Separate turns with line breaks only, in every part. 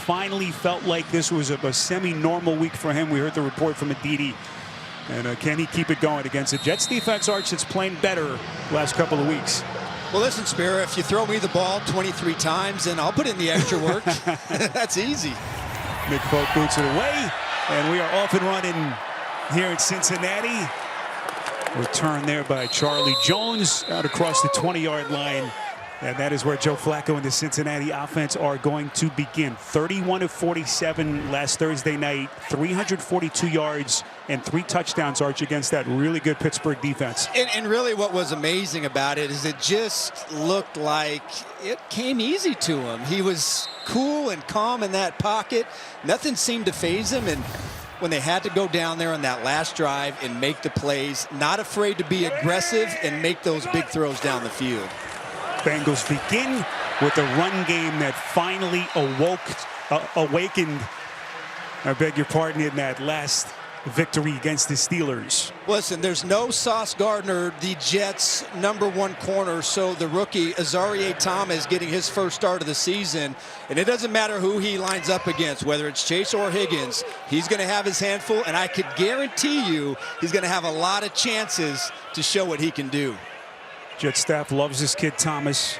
finally felt like this was a semi-normal week for him. We heard the report from Aditi. And can he keep it going against the Jets defense, Arch, that's playing better last couple of weeks?
Well, listen, Spira, if you throw me the ball 23 times, then I'll put in the extra work. That's easy.
Nick Folk boots it away, and we are off and running here in Cincinnati. Return there by Charlie Jones out across the 20-yard line. And that is where Joe Flacco and the Cincinnati offense are going to begin. 31 of 47 last Thursday night, 342 yards and 3 touchdowns, Arch, against that really good Pittsburgh defense.
And really what was amazing about it is it just looked like it came easy to him. He was cool and calm in that pocket. Nothing seemed to faze him. And when they had to go down there on that last drive and make the plays, not afraid to be aggressive and make those big throws down the field.
Bengals begin with a run game that finally awakened, I beg your pardon, in that last victory against the Steelers.
Listen, there's no Sauce Gardner, the Jets' #1 corner, so the rookie Azareye'h Thomas getting his first start of the season, and it doesn't matter who he lines up against, whether it's Chase or Higgins, he's going to have his handful, and I could guarantee you he's going to have a lot of chances to show what he can do.
Jet staff loves this kid Thomas.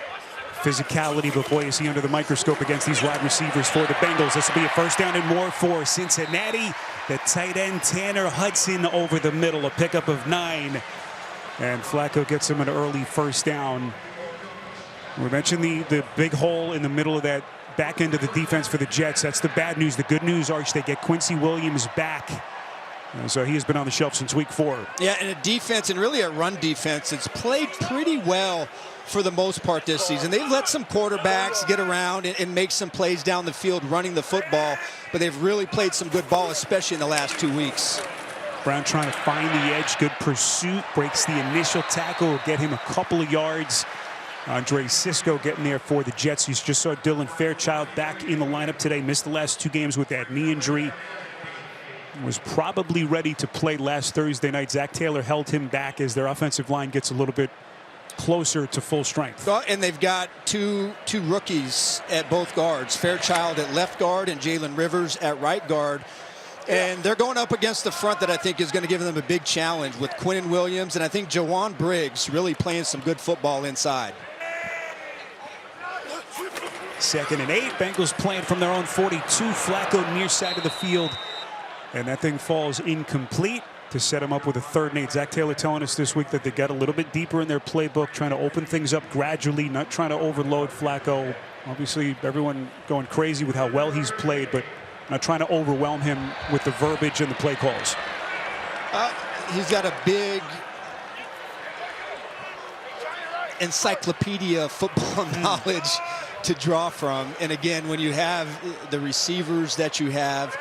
Physicality, but boy, is he under the microscope against these wide receivers for the Bengals. This will be a first down and more for Cincinnati. The tight end Tanner Hudson over the middle, a pickup of 9. And Flacco gets him an early first down. We mentioned the big hole in the middle of that back end of the defense for the Jets. That's the bad news. The good news, Arch, they get Quincy Williams back. And so he has been on the shelf since week 4.
Yeah, and a defense, and really a run defense, it's played pretty well for the most part this season. They've let some quarterbacks get around and make some plays down the field running the football, but they've really played some good ball, especially in the last 2 weeks.
Brown trying to find the edge. Good pursuit. Breaks the initial tackle. Will get him a couple of yards. Andre Cisco getting there for the Jets. You just saw Dylan Fairchild back in the lineup today. Missed the last 2 games with that knee injury. Was probably ready to play last Thursday night. Zach Taylor held him back as their offensive line gets a little bit closer to full strength.
Well, and they've got two rookies at both guards. Fairchild at left guard and Jalen Rivers at right guard. And they're going up against the front that I think is going to give them a big challenge with Quinnen Williams and I think Jawan Briggs really playing some good football inside.
2nd and 8. Bengals playing from their own 42. Flacco near side of the field. And that thing falls incomplete to set him up with a 3rd and 8. Zach Taylor telling us this week that they got a little bit deeper in their playbook, trying to open things up gradually, not trying to overload Flacco. Obviously, everyone going crazy with how well he's played, but not trying to overwhelm him with the verbiage and the play calls.
He's got a big encyclopedia of football knowledge to draw from. And again, when you have the receivers that you have,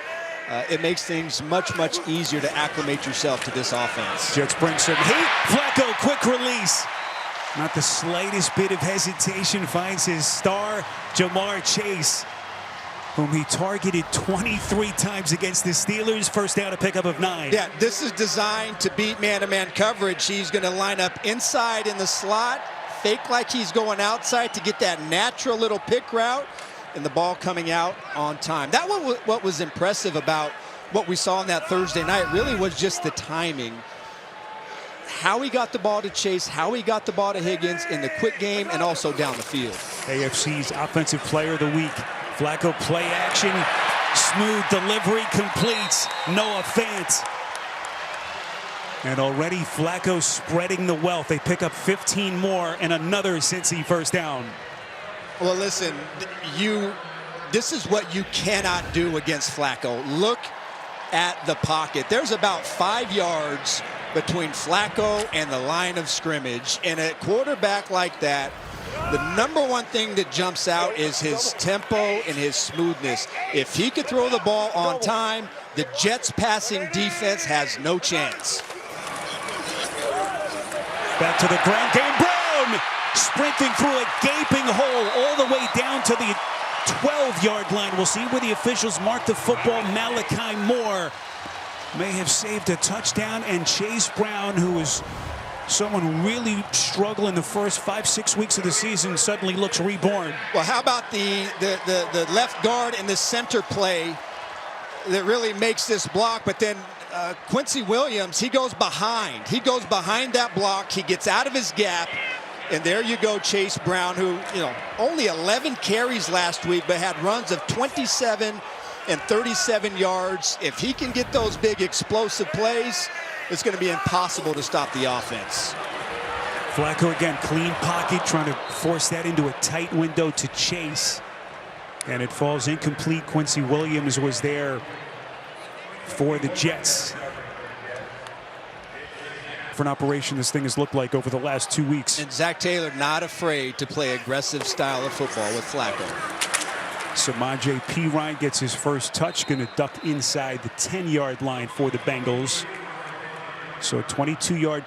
it makes things much easier to acclimate yourself to this offense.
Jets bring some heat. Flacco, quick release. Not the slightest bit of hesitation. Finds his star, Jamar Chase, whom he targeted 23 times against the Steelers. First down, a pickup of 9.
Yeah, this is designed to beat man-to-man coverage. He's going to line up inside in the slot, fake like he's going outside to get that natural little pick route, and the ball coming out on time. That one, what was impressive about what we saw on that Thursday night really was just the timing. How he got the ball to Chase, how he got the ball to Higgins in the quick game and also down the field.
AFC's Offensive Player of the Week. Flacco play action, smooth delivery, completes. Noah Fant. And already Flacco spreading the wealth. They pick up 15 more and another Cincy first down.
Well, listen, this is what you cannot do against Flacco. Look at the pocket. There's about 5 yards between Flacco and the line of scrimmage. And a quarterback like that, the #1 thing that jumps out is his tempo and his smoothness. If he could throw the ball on time, the Jets' passing defense has no chance.
Back to the ground game. Brown sprinting through a gaping hole all the way down to the 12-yard line. We'll see where the officials mark the football. Malachi Moore may have saved a touchdown, and Chase Brown, who was Someone who really struggled in the first 5-6 weeks of the season suddenly looks reborn.
Well, how about the left guard and the center play that really makes this block, but then Quincy Williams, he goes behind. He goes behind that block. He gets out of his gap. And there you go, Chase Brown, who, only 11 carries last week, but had runs of 27 and 37 yards. If he can get those big explosive plays, it's going to be impossible to stop the offense.
Flacco again, clean pocket, trying to force that into a tight window to Chase. And it falls incomplete. Quincy Williams was there for the Jets. For an operation this thing has looked like over the last 2 weeks.
And Zach Taylor not afraid to play aggressive style of football with Flacco.
Samaje Perine gets his first touch, going to duck inside the 10-yard line for the Bengals. So a 22-yard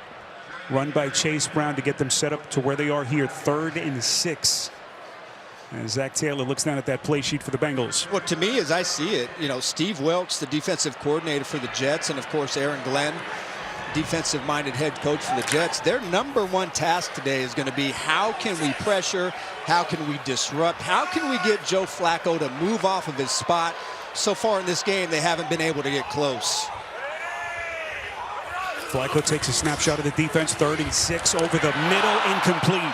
run by Chase Brown to get them set up to where they are here, 3rd and 6. And Zach Taylor looks down at that play sheet for the Bengals.
Well, to me, as I see it, Steve Wilkes, the defensive coordinator for the Jets, and of course Aaron Glenn, defensive-minded head coach for the Jets, their #1 task today is going to be how can we pressure, how can we disrupt, how can we get Joe Flacco to move off of his spot. So far in this game, they haven't been able to get close.
Flacco takes a snapshot of the defense, 3rd and 6, over the middle, incomplete.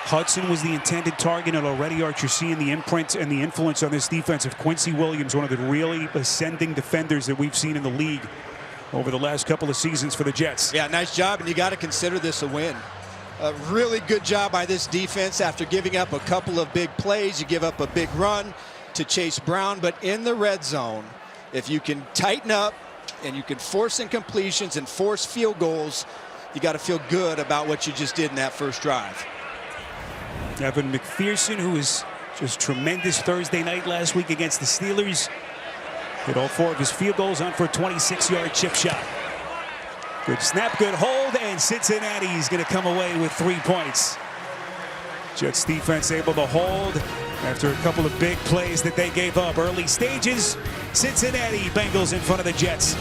Hudson was the intended target, and already, Archer, seeing the imprint and the influence on this defense of Quincy Williams, one of the really ascending defenders that we've seen in the league over the last couple of seasons for the Jets.
Yeah, nice job, and you got to consider this a win. A really good job by this defense after giving up a couple of big plays. You give up a big run to Chase Brown, but in the red zone, if you can tighten up and you can force incompletions and force field goals, you got to feel good about what you just did in that first drive.
Evan McPherson, who was just tremendous Thursday night last week against the Steelers, hit all 4 of his field goals on for a 26-yard chip shot. Good snap, good hold, and Cincinnati is going to come away with 3 points. Jets defense able to hold after a couple of big plays that they gave up. Early stages, Cincinnati Bengals in front of the Jets.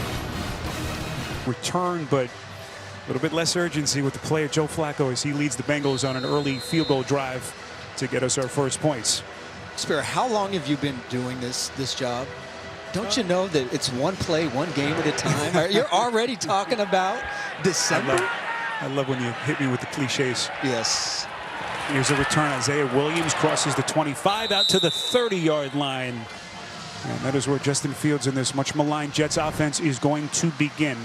Return, but a little bit less urgency with the play of Joe Flacco as he leads the Bengals on an early field goal drive to get us our first points.
Spiro, how long have you been doing this job? Don't you know that it's one play, one game at a time? You're already talking about December?
I love when you hit me with the cliches.
Yes.
Here's a return. Isaiah Williams crosses the 25 out to the 30-yard line. And that is where Justin Fields in this much maligned Jets offense is going to begin.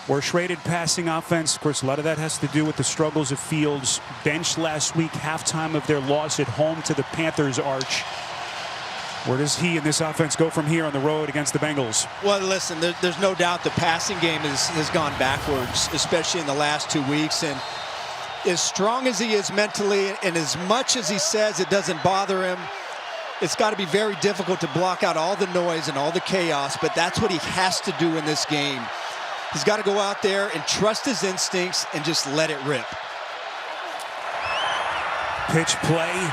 Worst rated passing offense. Of course, a lot of that has to do with the struggles of Fields. Benched last week, halftime of their loss at home to the Panthers, Arch. Where does he and this offense go from here on the road against the Bengals?
Well, listen, there's no doubt the passing game has gone backwards, especially in the last 2 weeks. And as strong as he is mentally, and as much as he says it doesn't bother him, it's got to be very difficult to block out all the noise and all the chaos. But that's what he has to do in this game. He's got to go out there and trust his instincts and just let it rip.
Pitch play.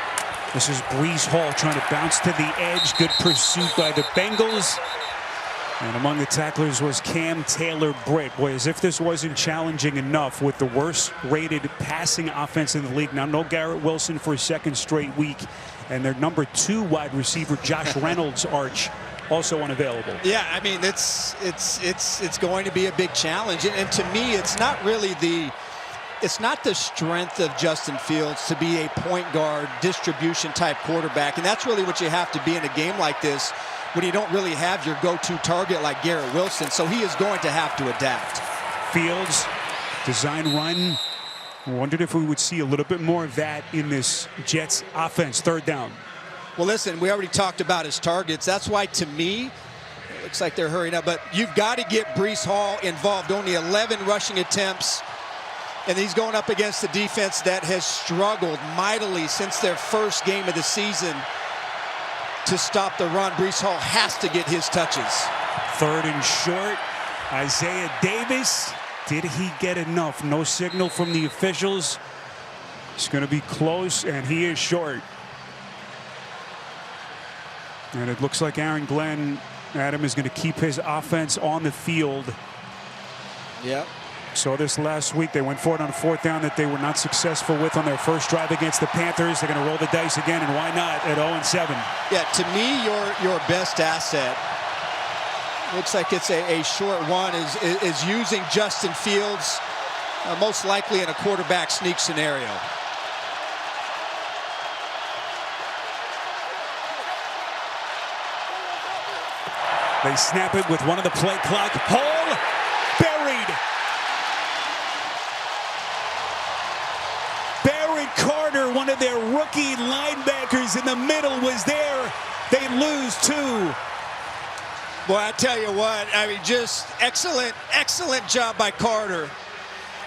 This is Breece Hall trying to bounce to the edge. Good pursuit by the Bengals. And among the tacklers was Cam Taylor-Britt. Boy, as if this wasn't challenging enough with the worst-rated passing offense in the league. Now, no Garrett Wilson for a second straight week. And their _2 wide receiver, Josh Reynolds, Arch, also unavailable.
Yeah, I mean, it's going to be a big challenge. And to me, it's not really it's not the strength of Justin Fields to be a point guard, distribution type quarterback. And that's really what you have to be in a game like this when you don't really have your go-to target like Garrett Wilson. So he is going to have to adapt.
Fields, design run. I wondered if we would see a little bit more of that in this Jets offense. 3rd down.
Well, listen, we already talked about his targets. That's why, to me, it looks like they're hurrying up. But you've got to get Breece Hall involved. Only 11 rushing attempts. And he's going up against the defense that has struggled mightily since their first game of the season to stop the run. Breece Hall has to get his touches.
3rd and short. Isaiah Davis. Did he get enough? No signal from the officials. It's going to be close, and he is short. And it looks like Aaron Glenn, Adam, is going to keep his offense on the field.
Yep.
Saw this last week. They went for it on a fourth down that they were not successful with on their first drive against the Panthers. They're going to roll the dice again, and why not at 0-7?
Yeah, to me, your best asset, looks like it's a short one, is using Justin Fields, most likely in a quarterback sneak scenario.
They snap it with one of the play clock. Hole buried. Barrett Carter, one of their rookie linebackers in the middle, was there. They lose 2.
Boy, I tell you what, I mean, just excellent job by Carter.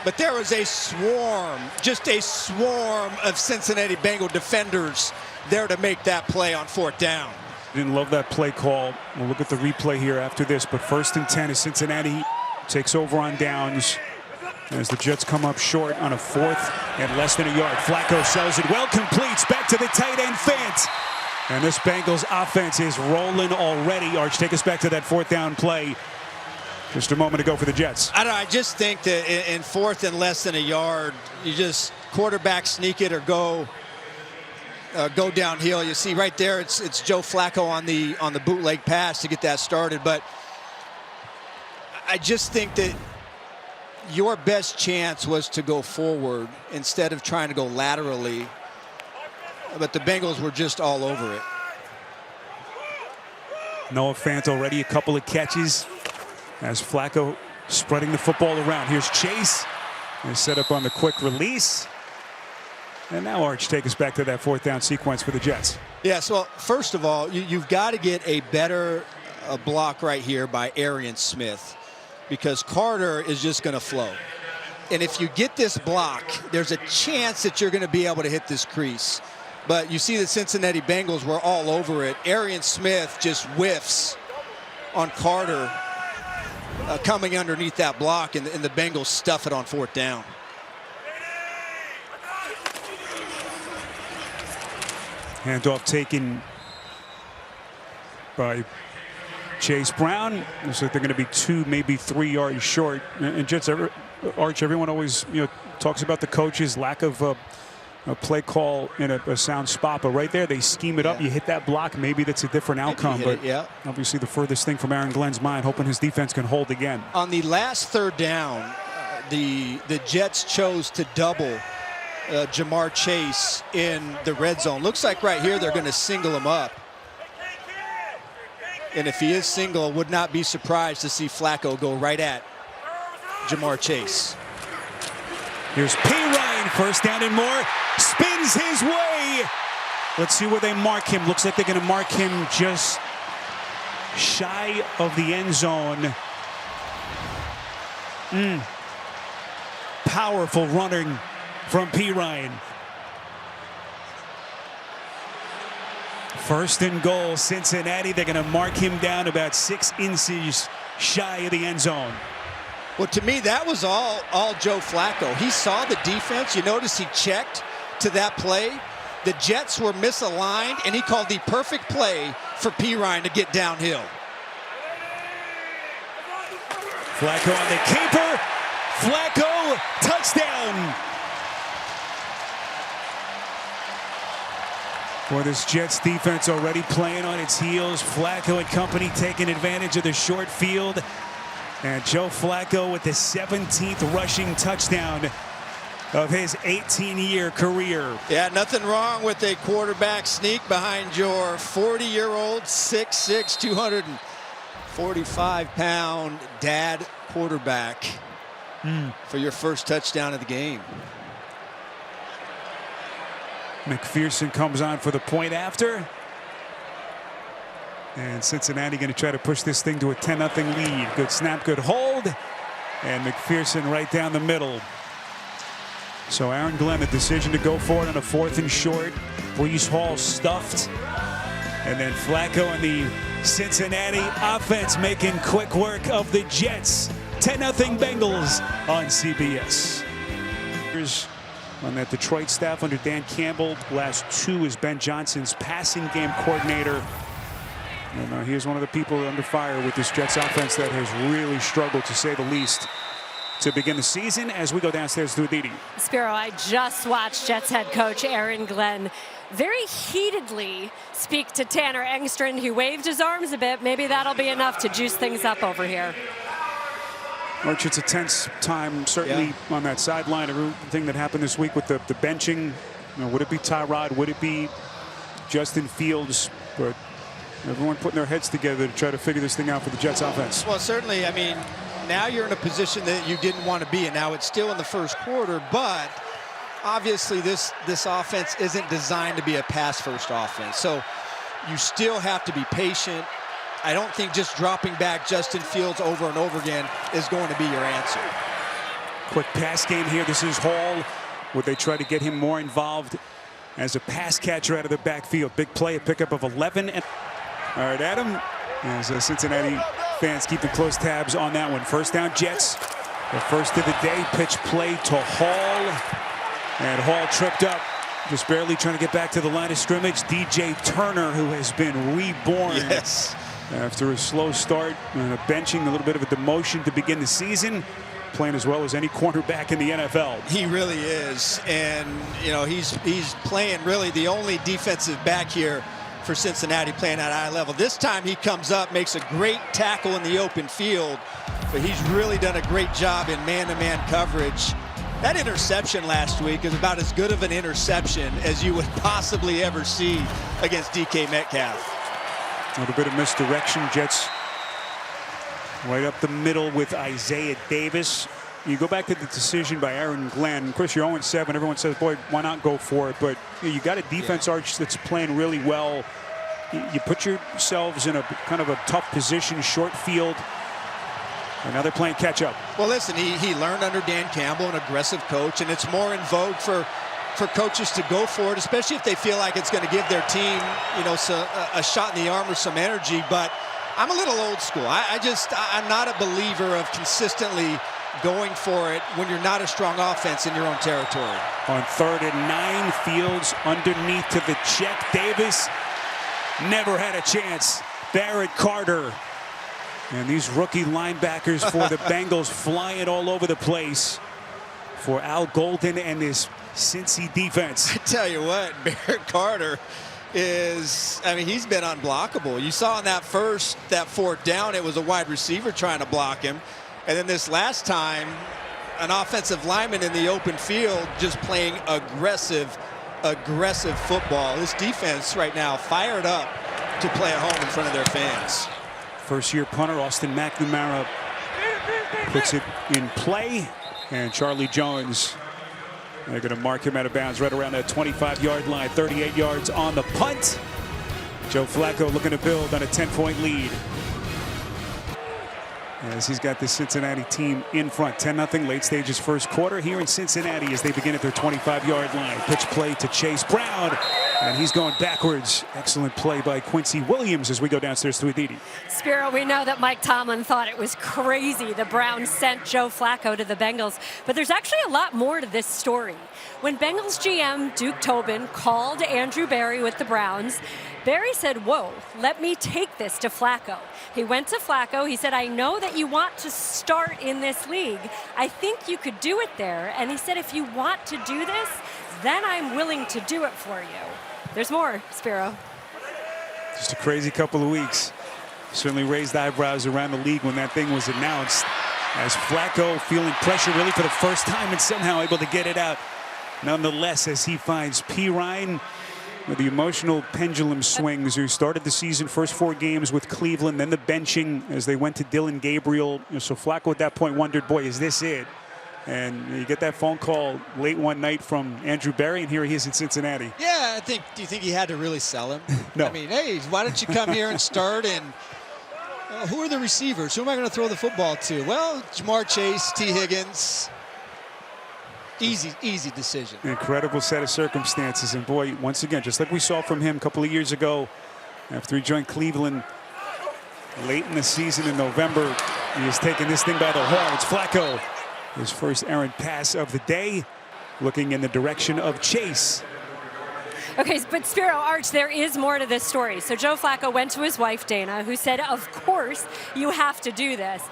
But there was a swarm, just a swarm of Cincinnati Bengal defenders there to make that play on fourth down.
Didn't love that play call. We'll look at the replay here after this. But 1st and 10 as Cincinnati takes over on downs as the Jets come up short on a 4th and less than a yard. Flacco sells it well, completes back to the tight end Fant. And this Bengals offense is rolling already. Arch, take us back to that 4th down play. Just a moment ago for the Jets.
I don't know, I just think that in 4th and less than a yard, you just quarterback sneak it or go downhill. You see right there, it's Joe Flacco on the bootleg pass to get that started. But I just think that your best chance was to go forward instead of trying to go laterally. But the Bengals were just all over it.
Noah Fant already a couple of catches as Flacco spreading the football around. Here's Chase. They set up on the quick release. And now, Arch, take us back to that 4th down sequence for the Jets.
Yes, well, first of all, you've got to get a better block right here by Arian Smith, because Carter is just going to flow. And if you get this block, there's a chance that you're going to be able to hit this crease. But you see the Cincinnati Bengals were all over it. Arian Smith just whiffs on Carter coming underneath that block, and the Bengals stuff it on 4th down.
Handoff taken by Chase Brown. Looks like they're going to be 2, maybe 3 yards short. And Jets, Arch, everyone always talks about the coaches' lack of a play call in a sound spot. But right there, they scheme it up. You hit that block, maybe that's a different outcome. But obviously the furthest thing from Aaron Glenn's mind, hoping his defense can hold again.
On the last 3rd down, the Jets chose to double Jamar Chase in the red zone. Looks like right here they're going to single him up. And if he is single, would not be surprised to see Flacco go right at Jamar Chase.
Here's P. Ryan, 1st down and more. Spins his way. Let's see where they mark him. Looks like they're going to mark him just shy of the end zone. Powerful running from P. Ryan. 1st and goal, Cincinnati. They're going to mark him down about 6 inches shy of the end zone.
Well, to me, that was all Joe Flacco. He saw the defense. You notice he checked to that play. The Jets were misaligned, and he called the perfect play for P. Ryan to get downhill.
Flacco on the keeper. Flacco, touchdown. Boy, this Jets defense already playing on its heels. Flacco and company taking advantage of the short field. And Joe Flacco with the 17th rushing touchdown of his 18-year career.
Yeah, nothing wrong with a quarterback sneak behind your 40-year-old, 6'6", 245-pound dad quarterback for your first touchdown of the game.
McPherson comes on for the point after. And Cincinnati going to try to push this thing to a 10-0 lead. Good snap, good hold. And McPherson right down the middle. So Aaron Glenn, the decision to go for it on a 4th and short. Breece Hall stuffed. And then Flacco and the Cincinnati offense making quick work of the Jets. 10-0 Bengals on CBS. Here's on that Detroit staff under Dan Campbell. Last 2 is Ben Johnson's passing game coordinator. And he's one of the people under fire with this Jets offense that has really struggled, to say the least. to begin the season as we go downstairs to Aditi.
Spiro, I just watched Jets head coach Aaron Glenn very heatedly speak to Tanner Engstrand. He waved his arms a bit. Maybe that'll be enough to juice things up over here.
Arch, it's a tense time, certainly on that sideline. Everything that happened this week with the benching. You know, would it be Tyrod? Would it be Justin Fields? But everyone putting their heads together to try to figure this thing out for the Jets offense.
Well, certainly, I mean, now you're in a position that you didn't want to be in. Now it's still in the first quarter, but obviously this offense isn't designed to be a pass-first offense. So you still have to be patient. I don't think just dropping back Justin Fields over and over again is going to be your answer.
Quick pass game here. This is Hall. Would they try to get him more involved as a pass catcher out of the backfield? Big play, a pickup of 11. All right, Adam, as Cincinnati fans keeping close tabs on that one. First down, Jets. The first of the day, pitch play to Hall. And Hall tripped up, just barely trying to get back to the line of scrimmage. DJ Turner, who has been reborn.
Yes.
After a slow start, benching, a little bit of a demotion to begin the season, playing as well as any cornerback in the NFL.
He really is, and you know he's playing really the only defensive back here for Cincinnati playing at a high level. This time he comes up, makes a great tackle in the open field, but he's really done a great job in man-to-man coverage. That interception last week is about as good of an interception as you would possibly ever see against DK Metcalf.
A little bit of misdirection. Jets right up the middle with Isaiah Davis. You go back to the decision by Aaron Glenn. Of course, you're 0-7. Everyone says, boy, why not go for it? But you got a defense, Arch, that's playing really well. You put yourselves in a kind of a tough position, short field. And now they're playing catch up.
Well, listen, he learned under Dan Campbell, an aggressive coach, and it's more in vogue for coaches to go for it, especially if they feel like it's going to give their team, you know, a shot in the arm or some energy. But I'm a little old school. I'm not a believer of consistently going for it when you're not a strong offense in your own territory.
On 3rd and 9, Fields underneath to the check. Davis never had a chance. Barrett Carter. And these rookie linebackers for the Bengals flying all over the place for Al Golden and this Cincy defense.
I tell you what, Barrett Carter is, I mean, he's been unblockable. You saw on that 4th down, it was a wide receiver trying to block him. And then this last time, an offensive lineman in the open field just playing aggressive football. This defense right now fired up to play at home in front of their fans.
First-year punter Austin McNamara puts it in play. And Charlie Jones, they're going to mark him out of bounds right around that 25-yard line. 38 yards on the punt. Joe Flacco looking to build on a 10-point lead, as he's got the Cincinnati team in front. 10-0 late stages first quarter here in Cincinnati as they begin at their 25-yard line. Pitch play to Chase Brown, and he's going backwards. Excellent play by Quincy Williams as we go downstairs to Aditi.
Spiro, we know that Mike Tomlin thought it was crazy the Browns sent Joe Flacco to the Bengals, but there's actually a lot more to this story. When Bengals GM Duke Tobin called Andrew Berry with the Browns, Berry said, whoa, let me take this to Flacco. He went to Flacco. He said, I know that you want to start in this league. I think you could do it there. And he said, if you want to do this, then I'm willing to do it for you. There's more, Spiro.
Just a crazy couple of weeks. Certainly raised eyebrows around the league when that thing was announced, as Flacco feeling pressure really for the first time and somehow able to get it out nonetheless, as he finds P. Ryan with the emotional pendulum swings, who started the season first 4 games with Cleveland, then the benching as they went to Dylan Gabriel. So Flacco at that point wondered, boy, is this it? And you get that phone call late one night from Andrew Berry, and here he is in Cincinnati.
Yeah, do you think he had to really sell him?
No.
I mean, hey, why don't you come here and start? And who are the receivers? Who am I going to throw the football to? Well, Jamar Chase, T. Higgins. Easy decision.
Incredible set of circumstances. And boy, once again, just like we saw from him a couple of years ago after he joined Cleveland late in the season in November, he has taken this thing by the horns. Flacco, his first errant pass of the day, looking in the direction of Chase.
Okay, but Spiro, Arch, there is more to this story. So Joe Flacco went to his wife, Dana, who said, of course, you have to do this.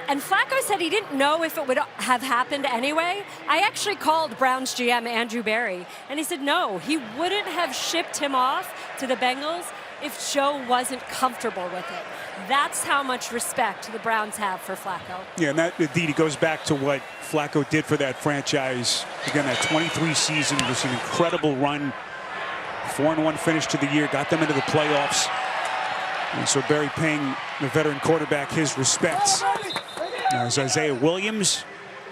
And Flacco said he didn't know if it would have happened anyway. I actually called Browns GM Andrew Berry, and he said no, he wouldn't have shipped him off to the Bengals if Joe wasn't comfortable with it. That's how much respect the Browns have for Flacco.
Yeah, and that indeed goes back to what Flacco did for that franchise. Again, that 23 season was an incredible run. 4-1 finish to the year, got them into the playoffs. And so Berry paying the veteran quarterback his respects. As Isaiah Williams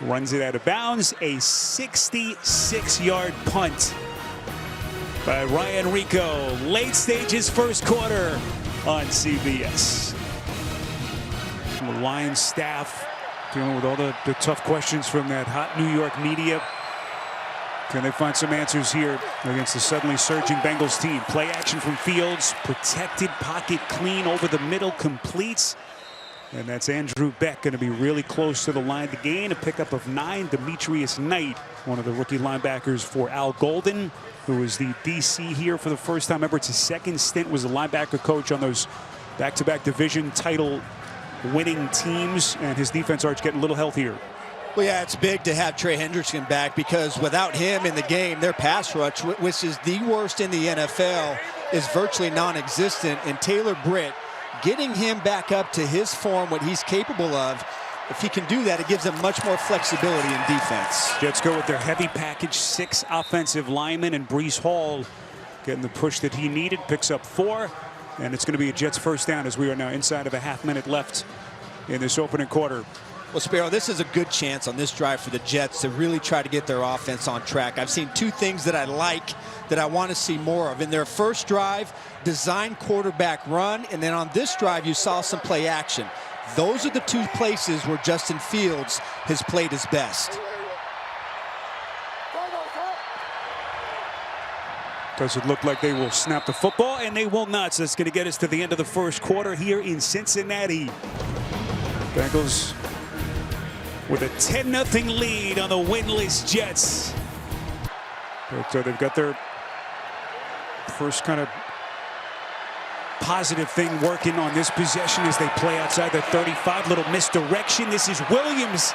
runs it out of bounds, a 66-yard punt by Ryan Rico. Late stages first quarter on CBS. The Lions staff dealing with all the tough questions from that hot New York media. Can they find some answers here against the suddenly surging Bengals team? Play action from Fields, protected pocket clean over the middle, completes. And that's Andrew Beck going to be really close to the line to gain. A pickup of 9. Demetrius Knight, one of the rookie linebackers for Al Golden, who is the DC here for the first time ever. It's his second stint, was a linebacker coach on those back-to-back division title winning teams. And his defense arch getting a little healthier.
Well, yeah, it's big to have Trey Hendrickson back, because without him in the game, their pass rush, which is the worst in the NFL, is virtually non-existent. And Taylor Britt, getting him back up to his form, what he's capable of, if he can do that, it gives them much more flexibility in defense.
Jets go with their heavy package, 6 offensive linemen, and Breece Hall getting the push that he needed, picks up 4. And it's going to be a Jets first down as we are now inside of a half-minute left in this opening quarter.
Well, Sparrow, this is a good chance on this drive for the Jets to really try to get their offense on track. I've seen 2 things that I like, that I want to see more of. In their first drive, design quarterback run, and then on this drive, you saw some play action. Those are the 2 places where Justin Fields has played his best.
Does it look like they will snap the football? And they will not. So that's going to get us to the end of the first quarter here in Cincinnati. Bengals with a 10-0 lead on the winless Jets. But they've got their first kind of positive thing working on this possession as they play outside the 35. Little misdirection. This is Williams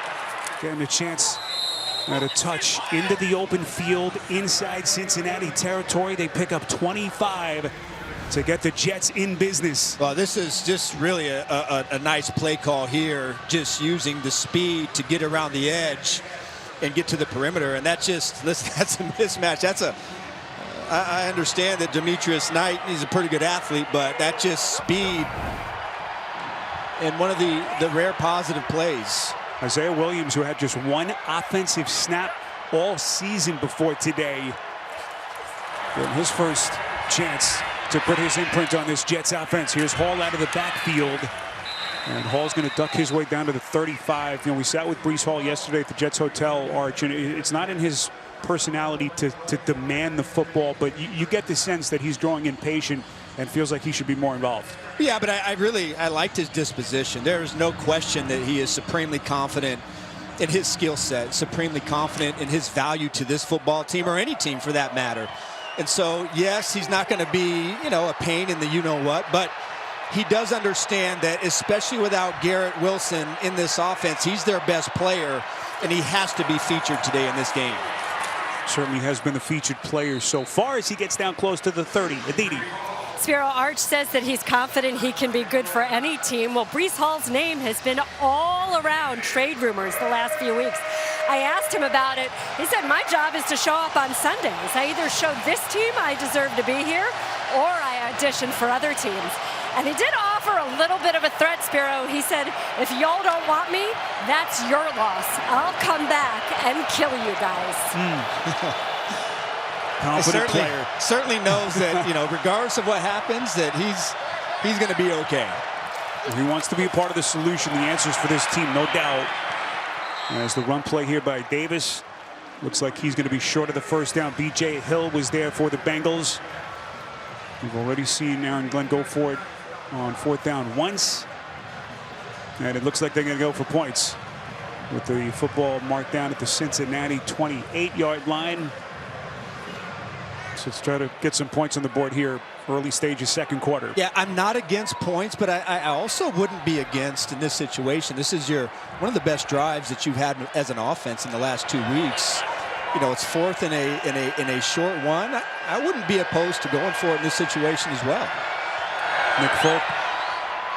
getting a chance at a touch into the open field inside Cincinnati territory. They pick up 25 to get the Jets in business.
Well, this is just really a nice play call here, just using the speed to get around the edge and get to the perimeter. And that's just, listen, that's a mismatch. That's I understand that Demetrius Knight, he's a pretty good athlete, but that's just speed and one of the rare positive plays.
Isaiah Williams, who had just 1 offensive snap all season before today, getting his first chance to put his imprint on this Jets offense. Here's Hall out of the backfield, and Hall's going to duck his way down to the 35. You know, we sat with Breece Hall yesterday at the Jets Hotel, Arch, and it's not in his personality to demand the football, but you get the sense that he's growing impatient and feels like he should be more involved.
Yeah, but I liked his disposition. There is no question that he is supremely confident in his skill set, supremely confident in his value to this football team, or any team for that matter. And so, yes, he's not going to be, you know, a pain in the you-know-what, but he does understand that, especially without Garrett Wilson in this offense, he's their best player, and he has to be featured today in this game.
Certainly has been the featured player so far as he gets down close to the 30. Aditi.
Spiro, Arch says that he's confident he can be good for any team. Well, Breece Hall's name has been all around trade rumors the last few weeks. I asked him about it. He said, my job is to show up on Sundays. I either show this team I deserve to be here, or I audition for other teams. And he did offer a little bit of a threat, Spiro. He said, if y'all don't want me, that's your loss. I'll come back and kill you guys.
Confident player.
Certainly knows that, you know, regardless of what happens, that he's going to be okay.
He wants to be a part of the solution, the answers for this team, no doubt. As the run play here by Davis, looks like he's going to be short of the first down. B.J. Hill was there for the Bengals. We've already seen Aaron Glenn go for it on 4th down once. And it looks like they're going to go for points with the football marked down at the Cincinnati 28-yard line. So let's try to get some points on the board here early stages, second quarter.
Yeah, I'm not against points, but I also wouldn't be against in this situation. This is one of the best drives that you've had as an offense in the last 2 weeks. You know, it's fourth in a short one. I wouldn't be opposed to going for it in this situation as well.
Nick Folk,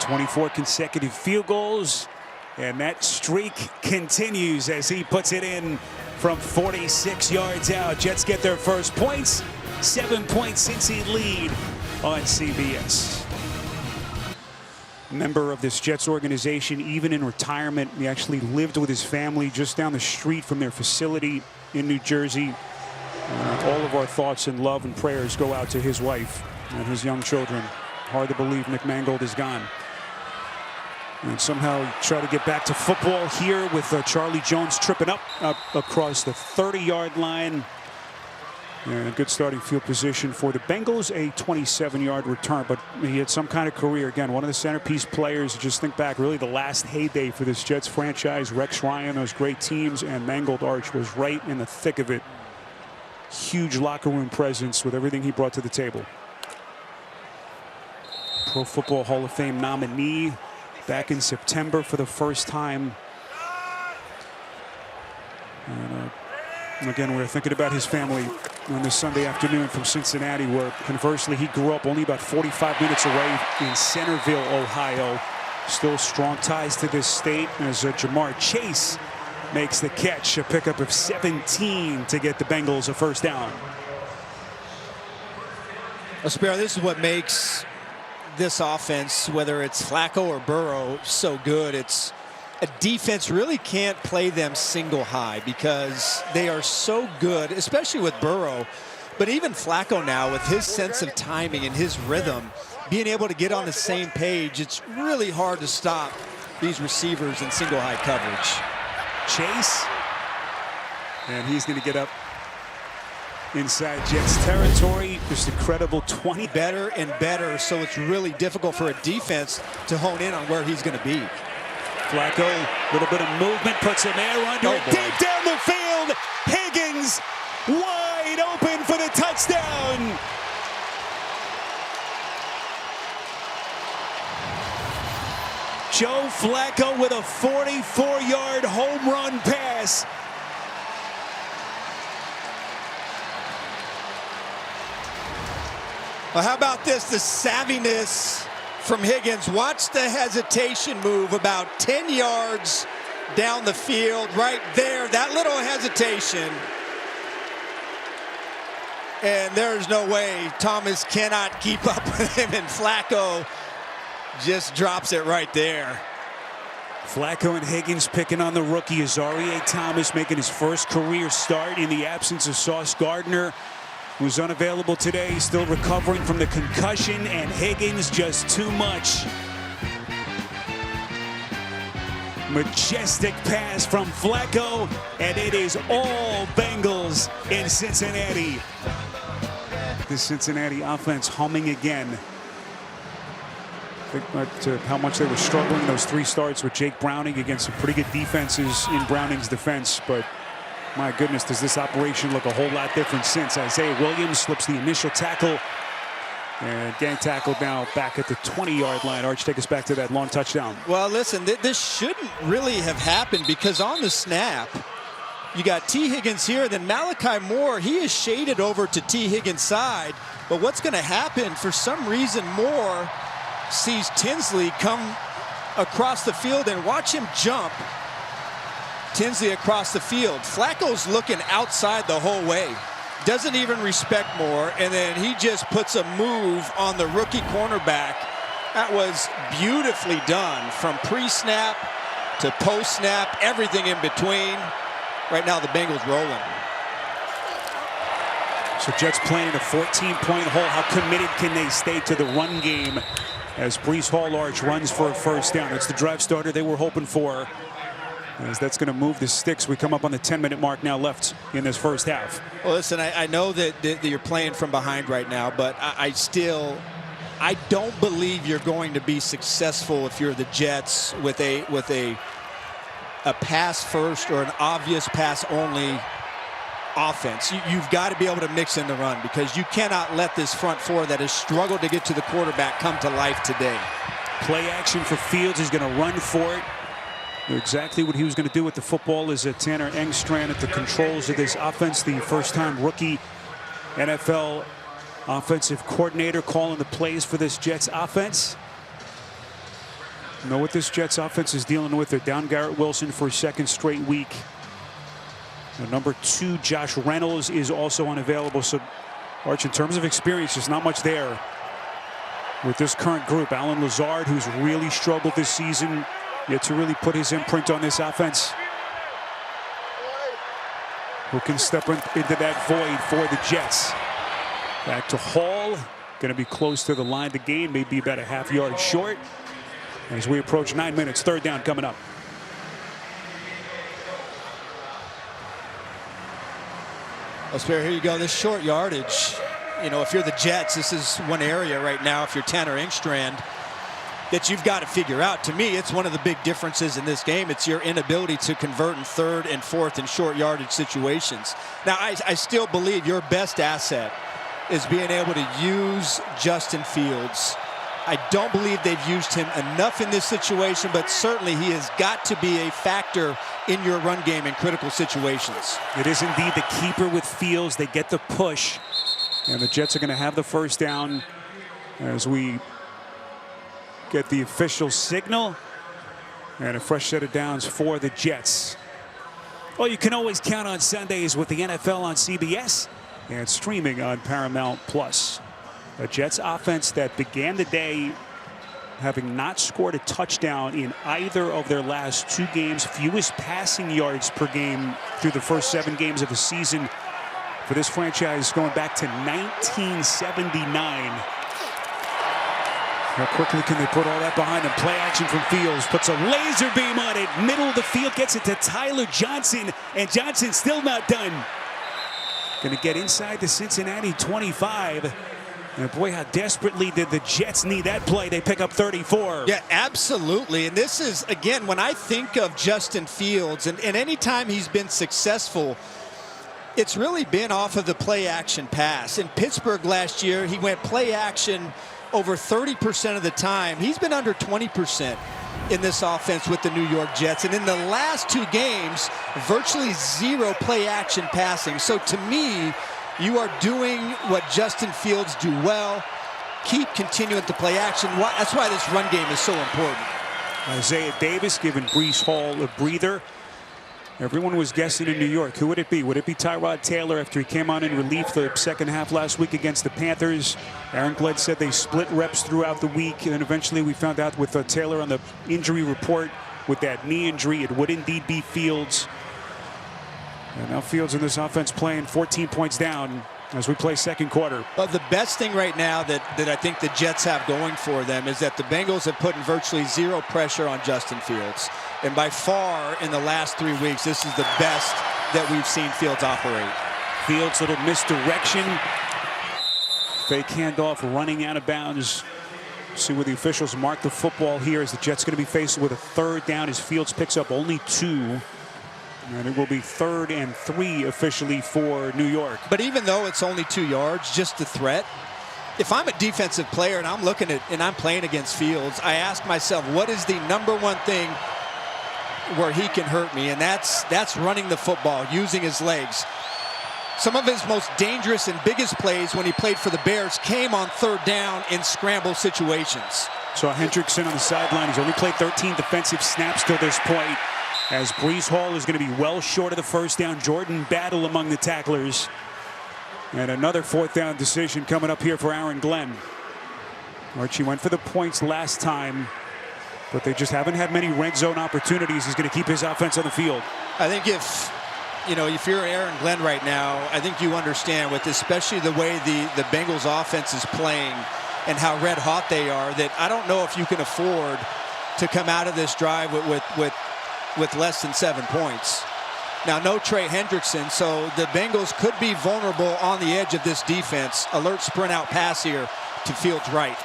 24 consecutive field goals, and that streak continues as he puts it in from 46 yards out. Jets get their first points. 7-point Cincy lead on CBS. Member of this Jets organization, even in retirement, he actually lived with his family just down the street from their facility in New Jersey. All of our thoughts and love and prayers go out to his wife and his young children. Hard to believe Nick Mangold is gone. And somehow try to get back to football here with Charlie Jones tripping up across the 30-yard line. And a good starting field position for the Bengals, a 27-yard return. But he had some kind of career. Again, one of the centerpiece players. Just think back, really the last heyday for this Jets franchise. Rex Ryan, those great teams, and Mangold Arch was right in the thick of it. Huge locker room presence with everything he brought to the table. Pro Football Hall of Fame nominee back in September for the first time. And again, we're thinking about his family on this Sunday afternoon from Cincinnati, where conversely he grew up only about 45 minutes away in Centerville, Ohio. Still strong ties to this state as Jamar Chase makes the catch, a pickup of 17 to get the Bengals a first down.
Well, Sparrow, this is what makes this offense, whether it's Flacco or Burrow, so good. It's a defense really can't play them single high because they are so good, especially with Burrow. But even Flacco now, with his sense of timing and his rhythm, being able to get on the same page, it's really hard to stop these receivers in single high coverage.
Chase, and he's going to get up inside Jets territory. Just incredible 20.
Better and better, so it's really difficult for a defense to hone in on where he's going to be.
Flacco, a little bit of movement, puts some air under it, deep down the field. Higgins wide open for the touchdown. Joe Flacco with a 44-yard home run pass.
Well, how about this? The savviness from Higgins. Watch the hesitation move about 10 yards down the field. Right there, that little hesitation. And there's no way Thomas cannot keep up with him, and Flacco just drops it right there.
Flacco and Higgins picking on the rookie. Azareye'h Thomas making his first career start in the absence of Sauce Gardner, who's unavailable today, still recovering from the concussion, and Higgins just too much. Majestic pass from Flacco, and it is all Bengals in Cincinnati. The Cincinnati offense humming again. Think about how much they were struggling those 3 starts with Jake Browning against some pretty good defenses in Browning's defense, but my goodness, does this operation look a whole lot different since. Isaiah Williams slips the initial tackle, and gang tackled now back at the 20-yard line. Arch, take us back to that long touchdown.
Well, listen, this shouldn't really have happened, because on the snap, you got T. Higgins here, then Malachi Moore, he is shaded over to T. Higgins' side. But what's going to happen, for some reason, Moore sees Tinsley come across the field, and watch him jump Tinsley across the field. Flacco's looking outside the whole way. Doesn't even respect Moore, and then he just puts a move on the rookie cornerback. That was beautifully done from pre-snap to post-snap, everything in between. Right now, the Bengals rolling.
So Jets playing a 14-point hole. How committed can they stay to the run game as Breece Hall Arch runs for a first down? It's the drive starter they were hoping for, as that's going to move the sticks. We come up on the 10-minute mark now left in this first half.
Well, listen, I know that you're playing from behind right now, but I don't believe you're going to be successful if you're the Jets with a pass first or an obvious pass only offense. You've got to be able to mix in the run because you cannot let this front four that has struggled to get to the quarterback come to life today.
Play action for Fields. He's going to run for it. Exactly what he was going to do with the football is Tanner Engstrand at the controls of this offense. The first-time rookie NFL offensive coordinator calling the plays for this Jets offense. You know what this Jets offense is dealing with. They're down Garrett Wilson for a second straight week. The number 2, Josh Reynolds, is also unavailable. So, Arch, in terms of experience, there's not much there with this current group. Alan Lazard, who's really struggled this season, yet to really put his imprint on this offense. Who can step into that void for the Jets? Back to Hall. Going to be close to the line to gain, maybe about a half-yard short. As we approach 9 minutes, third down coming up.
Well, Spare, here you go. This short yardage. You know, if you're the Jets, this is one area right now, if you're Tanner Engstrand, that you've got to figure out. To me, it's one of the big differences in this game. It's your inability to convert in third and fourth and short yardage situations. Now, I still believe your best asset is being able to use Justin Fields. I don't believe they've used him enough in this situation, but certainly he has got to be a factor in your run game in critical situations.
It is indeed the keeper with Fields. They get the push, and the Jets are going to have the first down as we get the official signal and a fresh set of downs for the Jets. Well, you can always count on Sundays with the NFL on CBS and streaming on Paramount Plus. A Jets offense that began the day having not scored a touchdown in either of their last 2 games, fewest passing yards per game through the first 7 games of the season for this franchise going back to 1979. How quickly can they put all that behind them? Play action from Fields, puts a laser beam on it, middle of the field, gets it to Tyler Johnson, and Johnson still not done. Going to get inside the Cincinnati 25. And boy, how desperately did the Jets need that play. They pick up 34.
Yeah, absolutely. And this is, again, when I think of Justin Fields, and anytime he's been successful, it's really been off of the play action pass. In Pittsburgh last year, he went play action over 30% of the time. He's been under 20% in this offense with the New York Jets. And in the last 2 games, virtually 0 play action passing. So to me, you are doing what Justin Fields do well. Keep continuing to play action. That's why this run game is so important.
Isaiah Davis giving Breece Hall a breather. Everyone was guessing in New York. Who would it be? Would it be Tyrod Taylor after he came on in relief the second half last week against the Panthers? Aaron Glenn said they split reps throughout the week, and eventually we found out with Taylor on the injury report with that knee injury, it would indeed be Fields. And now Fields in this offense playing 14 points down as we play second quarter.
But the best thing right now that I think the Jets have going for them is that the Bengals have put in virtually 0 pressure on Justin Fields. And by far in the last 3 weeks, this is the best that we've seen Fields operate.
Fields, little misdirection. Fake handoff, running out of bounds. See where the officials mark the football here as the Jets going to be faced with a third down as Fields picks up only 2. And it will be 3rd and 3 officially for New York.
But even though it's only 2 yards, just the threat, if I'm a defensive player and I'm looking at and I'm playing against Fields, I ask myself, what is the #1 thing where he can hurt me? And that's running the football, using his legs. Some of his most dangerous and biggest plays when he played for the Bears came on 3rd down in scramble situations.
So Hendrickson on the sideline. He's only played 13 defensive snaps till this point, as Breece Hall is going to be well short of the first down. Jordan Battle among the tacklers. And another 4th down decision coming up here for Aaron Glenn. Archie went for the points last time, but they just haven't had many red zone opportunities. He's going to keep his offense on the field.
I think if you're Aaron Glenn right now, I think you understand with especially the way the Bengals offense is playing and how red hot they are, that I don't know if you can afford to come out of this drive with less than 7 points. Now, no Trey Hendrickson, so the Bengals could be vulnerable on the edge of this defense. Alert sprint out pass here to Fields right.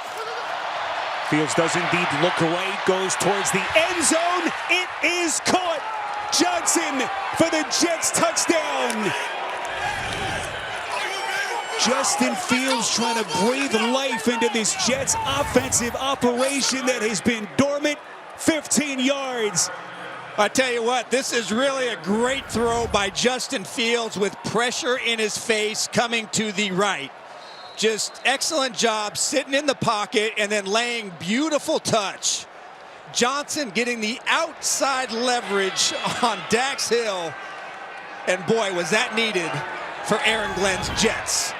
Fields does indeed look right, goes towards the end zone. It is caught. Johnson for the Jets touchdown. Justin Fields trying to breathe life into this Jets offensive operation that has been dormant. 15 yards.
I tell you what, this is really a great throw by Justin Fields with pressure in his face coming to the right. Just excellent job sitting in the pocket and then laying beautiful touch. Johnson getting the outside leverage on Dax Hill. And boy, was that needed for Aaron Glenn's Jets.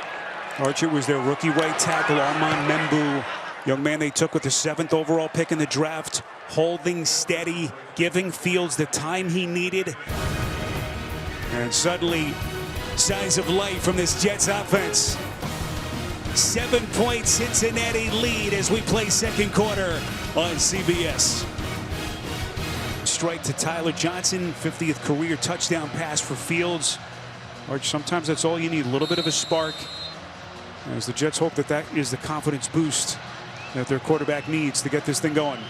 Archer was their rookie right tackle, Armand Membu. Young man they took with the 7th overall pick in the draft. Holding steady, giving Fields the time he needed. And suddenly, signs of life from this Jets offense. 7-point Cincinnati lead as we play second quarter on CBS. Strike to Tyler Johnson, 50th career touchdown pass for Fields. Arch, sometimes that's all you need, a little bit of a spark. As the Jets hope that that is the confidence boost that their quarterback needs to get this thing going.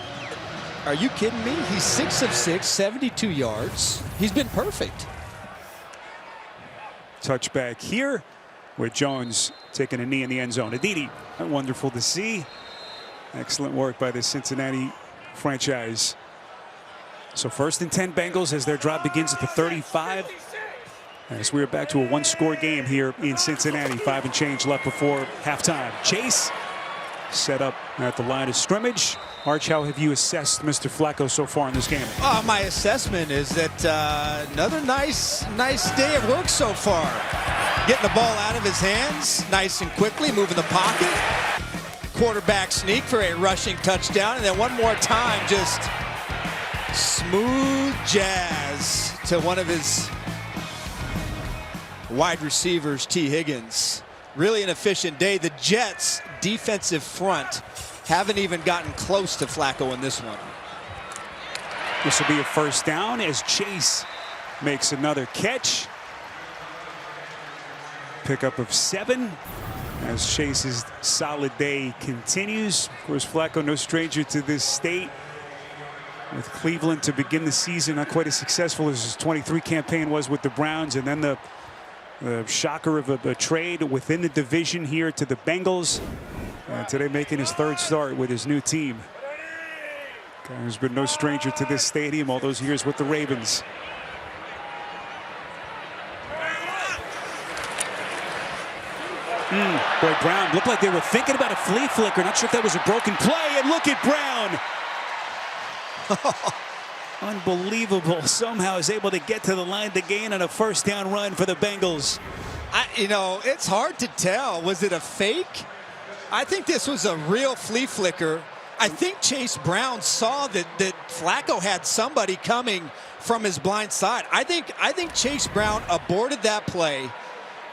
Are you kidding me? He's 6 of 6, 72 yards. He's been perfect.
Touchback here with Jones taking a knee in the end zone. Aditi, wonderful to see. Excellent work by the Cincinnati franchise. So 1st and 10 Bengals as their drive begins at the 35. As we are back to a one-score game here in Cincinnati. 5 and change left before halftime. Chase set up at the line of scrimmage. Arch, how have you assessed Mr. Flacco so far in this game?
My assessment is that another nice day of work so far. Getting the ball out of his hands nice and quickly, moving the pocket. Quarterback sneak for a rushing touchdown, and then one more time, just smooth jazz to one of his wide receivers, T. Higgins. Really an efficient day. The Jets' defensive front haven't even gotten close to Flacco in this one.
This will be a first down as Chase makes another catch. Pickup of 7 as Chase's solid day continues. Of course, Flacco no stranger to this state. With Cleveland to begin the season, not quite as successful as his 23 campaign was with the Browns, and then the shocker of a trade within the division here to the Bengals. Today making his 3rd start with his new team. Guy who's been no stranger to this stadium all those years with the Ravens. Boy, Brown looked like they were thinking about a flea flicker. Not sure if that was a broken play. And look at Brown. Unbelievable. Somehow is able to get to the line to gain on a first down run for the Bengals.
You know, it's hard to tell. Was it a fake? I think this was a real flea flicker. I think Chase Brown saw that Flacco had somebody coming from his blind side. I think Chase Brown aborted that play,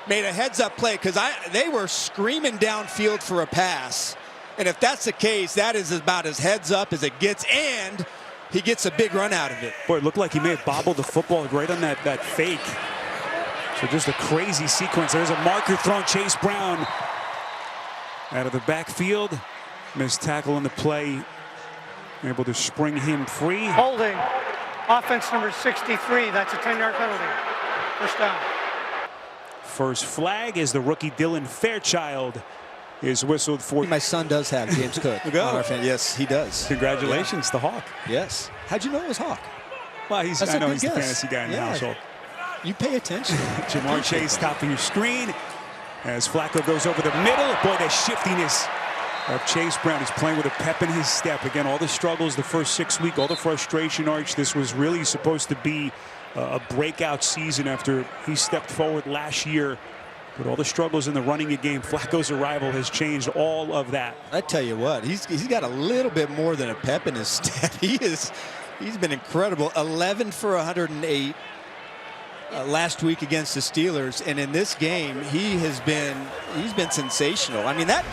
made a heads-up play, because they were screaming downfield for a pass. And if that's the case, that is about as heads-up as it gets, and he gets a big run out of it.
Boy, it looked like he may have bobbled the football right on that fake. So just a crazy sequence. There's a marker thrown. Chase Brown out of the backfield. Missed tackle in the play. Able to spring him free.
Holding. Offense number 63. That's a 10-yard penalty. First down.
First flag as the rookie Dylan Fairchild is whistled for.
My son does have James Cook on our fan. Yes, he does.
Congratulations, the Hawk.
Yes. How'd you know it was Hawk?
Well, I know he's the fantasy guy in the household.
You pay attention.
Jamar Chase, top of your screen. As Flacco goes over the middle. Boy, the shiftiness of Chase Brown is playing with a pep in his step. Again, all the struggles the first 6 weeks, all the frustration, Arch. This was really supposed to be a breakout season after he stepped forward last year. But all the struggles in the running game, Flacco's arrival has changed all of that.
I tell you what, he's got a little bit more than a pep in his step. He's been incredible. 11 for 108 last week against the Steelers, and in this game he's been sensational. I mean, that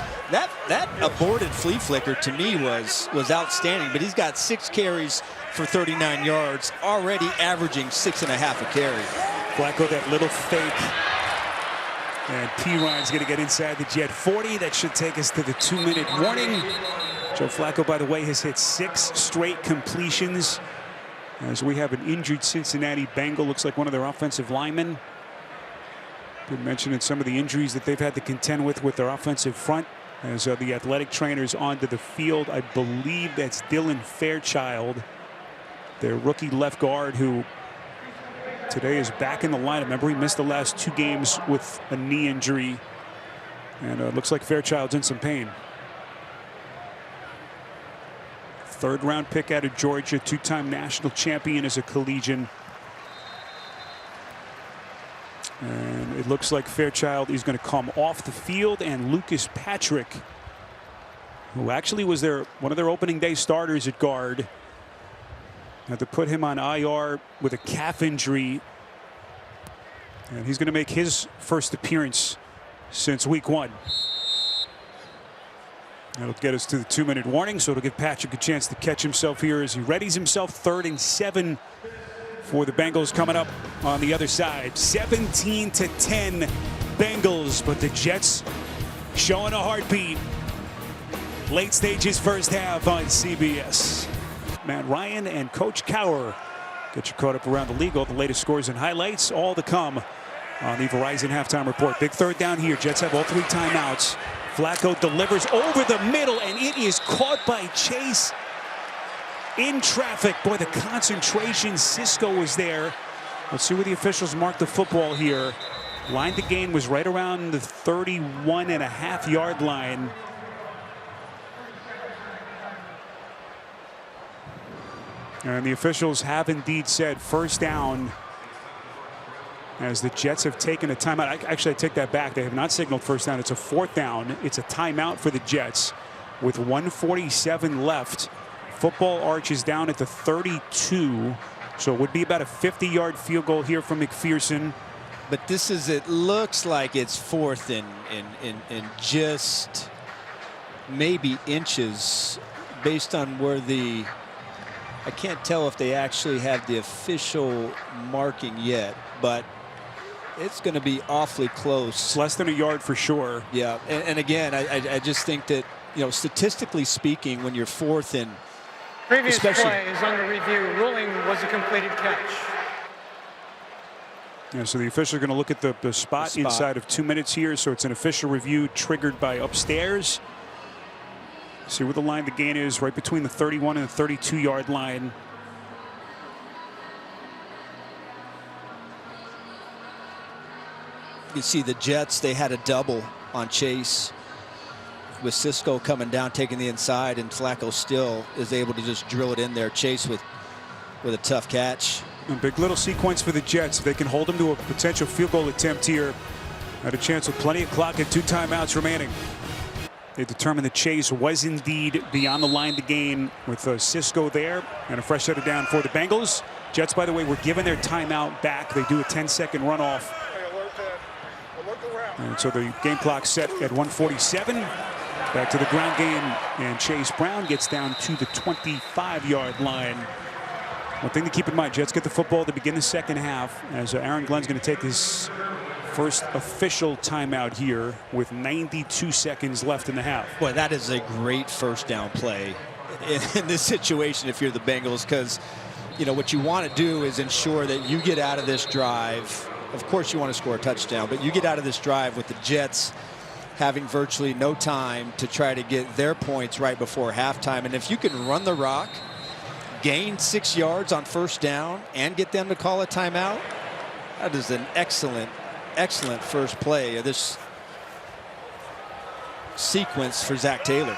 aborted flea flicker to me was outstanding. But he's got 6 carries for 39 yards, already averaging 6.5 a carry.
Flacco, that little fake. And P-Ryan's going to get inside the Jet 40. That should take us to the 2-minute warning. Joe Flacco, by the way, has hit 6 straight completions. As we have an injured Cincinnati Bengal. Looks like one of their offensive linemen. Did mention in some of the injuries that they've had to contend with their offensive front. As the athletic trainers onto the field, I believe that's Dylan Fairchild, their rookie left guard, who today is back in the lineup. Remember, he missed the last 2 games with a knee injury, and it looks like Fairchild's in some pain. 3rd-round pick out of Georgia, 2-time national champion as a collegian. And it looks like Fairchild is going to come off the field, and Lucas Patrick, who actually was one of their opening day starters at guard, had to put him on IR with a calf injury, and he's going to make his first appearance since week 1. That'll get us to the 2-minute warning, so it'll give Patrick a chance to catch himself here as he readies himself. 3rd and 7 for the Bengals coming up on the other side. 17-10 Bengals, but the Jets showing a heartbeat. Late stages first half on CBS. Matt Ryan and Coach Cowher get you caught up around the league. All the latest scores and highlights, all to come on the Verizon halftime report. Big 3rd down here. Jets have all 3 timeouts. Flacco delivers over the middle, and it is caught by Chase in traffic. Boy, the concentration. Cisco was there. Let's see where the officials marked the football here. Line to gain was right around the 31.5-yard line. And the officials have indeed said first down, as the Jets have taken a timeout. Actually, I take that back. They have not signaled first down. It's a 4th down. It's a timeout for the Jets with 1:47 left. Football arches down at the 32, so it would be about a 50-yard field goal here from McPherson.
But this is, it looks like it's 4th in just maybe inches, based on where the, I can't tell if they actually have the official marking yet, but it's going to be awfully close.
It's less than a yard for sure.
Yeah, and again, I just think that, you know, statistically speaking, when you're 4th and
previous play is under review. Ruling was a completed catch.
Yeah, so the officials are going to look at the spot inside of 2 minutes here. So it's an official review triggered by upstairs. See where the line to gain is, right between the 31 and the 32-yard line.
You see the Jets, they had a double on Chase, with Cisco coming down, taking the inside, and Flacco still is able to just drill it in there. Chase with a tough catch.
A big little sequence for the Jets. If they can hold them to a potential field goal attempt here, had a chance with plenty of clock and 2 timeouts remaining. They determined that Chase was indeed beyond the line to gain with Cisco there, and a fresh set of down for the Bengals. Jets, by the way, were given their timeout back. They do a 10-second runoff. And so the game clock set at 1:47. Back to the ground game, and Chase Brown gets down to the 25-yard line. One thing to keep in mind, Jets get the football to begin the second half, as Aaron Glenn's going to take his first official timeout here with 92 seconds left in the half.
Boy, that is a great first down play in this situation if you're the Bengals, because, you know, what you want to do is ensure that you get out of this drive. Of course you want to score a touchdown, but you get out of this drive with the Jets having virtually no time to try to get their points right before halftime. And if you can run the rock, gain 6 yards on first down, and get them to call a timeout, that is an excellent first play of this sequence for Zach Taylor.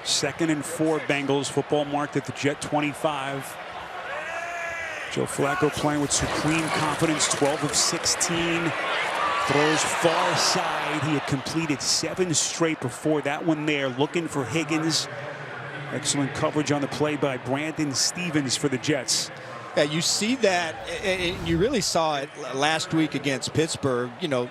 2nd and 4 Bengals. Football marked at the Jet 25. Joe Flacco playing with supreme confidence. 12 of 16. Throws far side. He had completed 7 straight before that one there. Looking for Higgins. Excellent coverage on the play by Brandon Stevens for the Jets.
Yeah, you see that, and you really saw it last week against Pittsburgh. You know,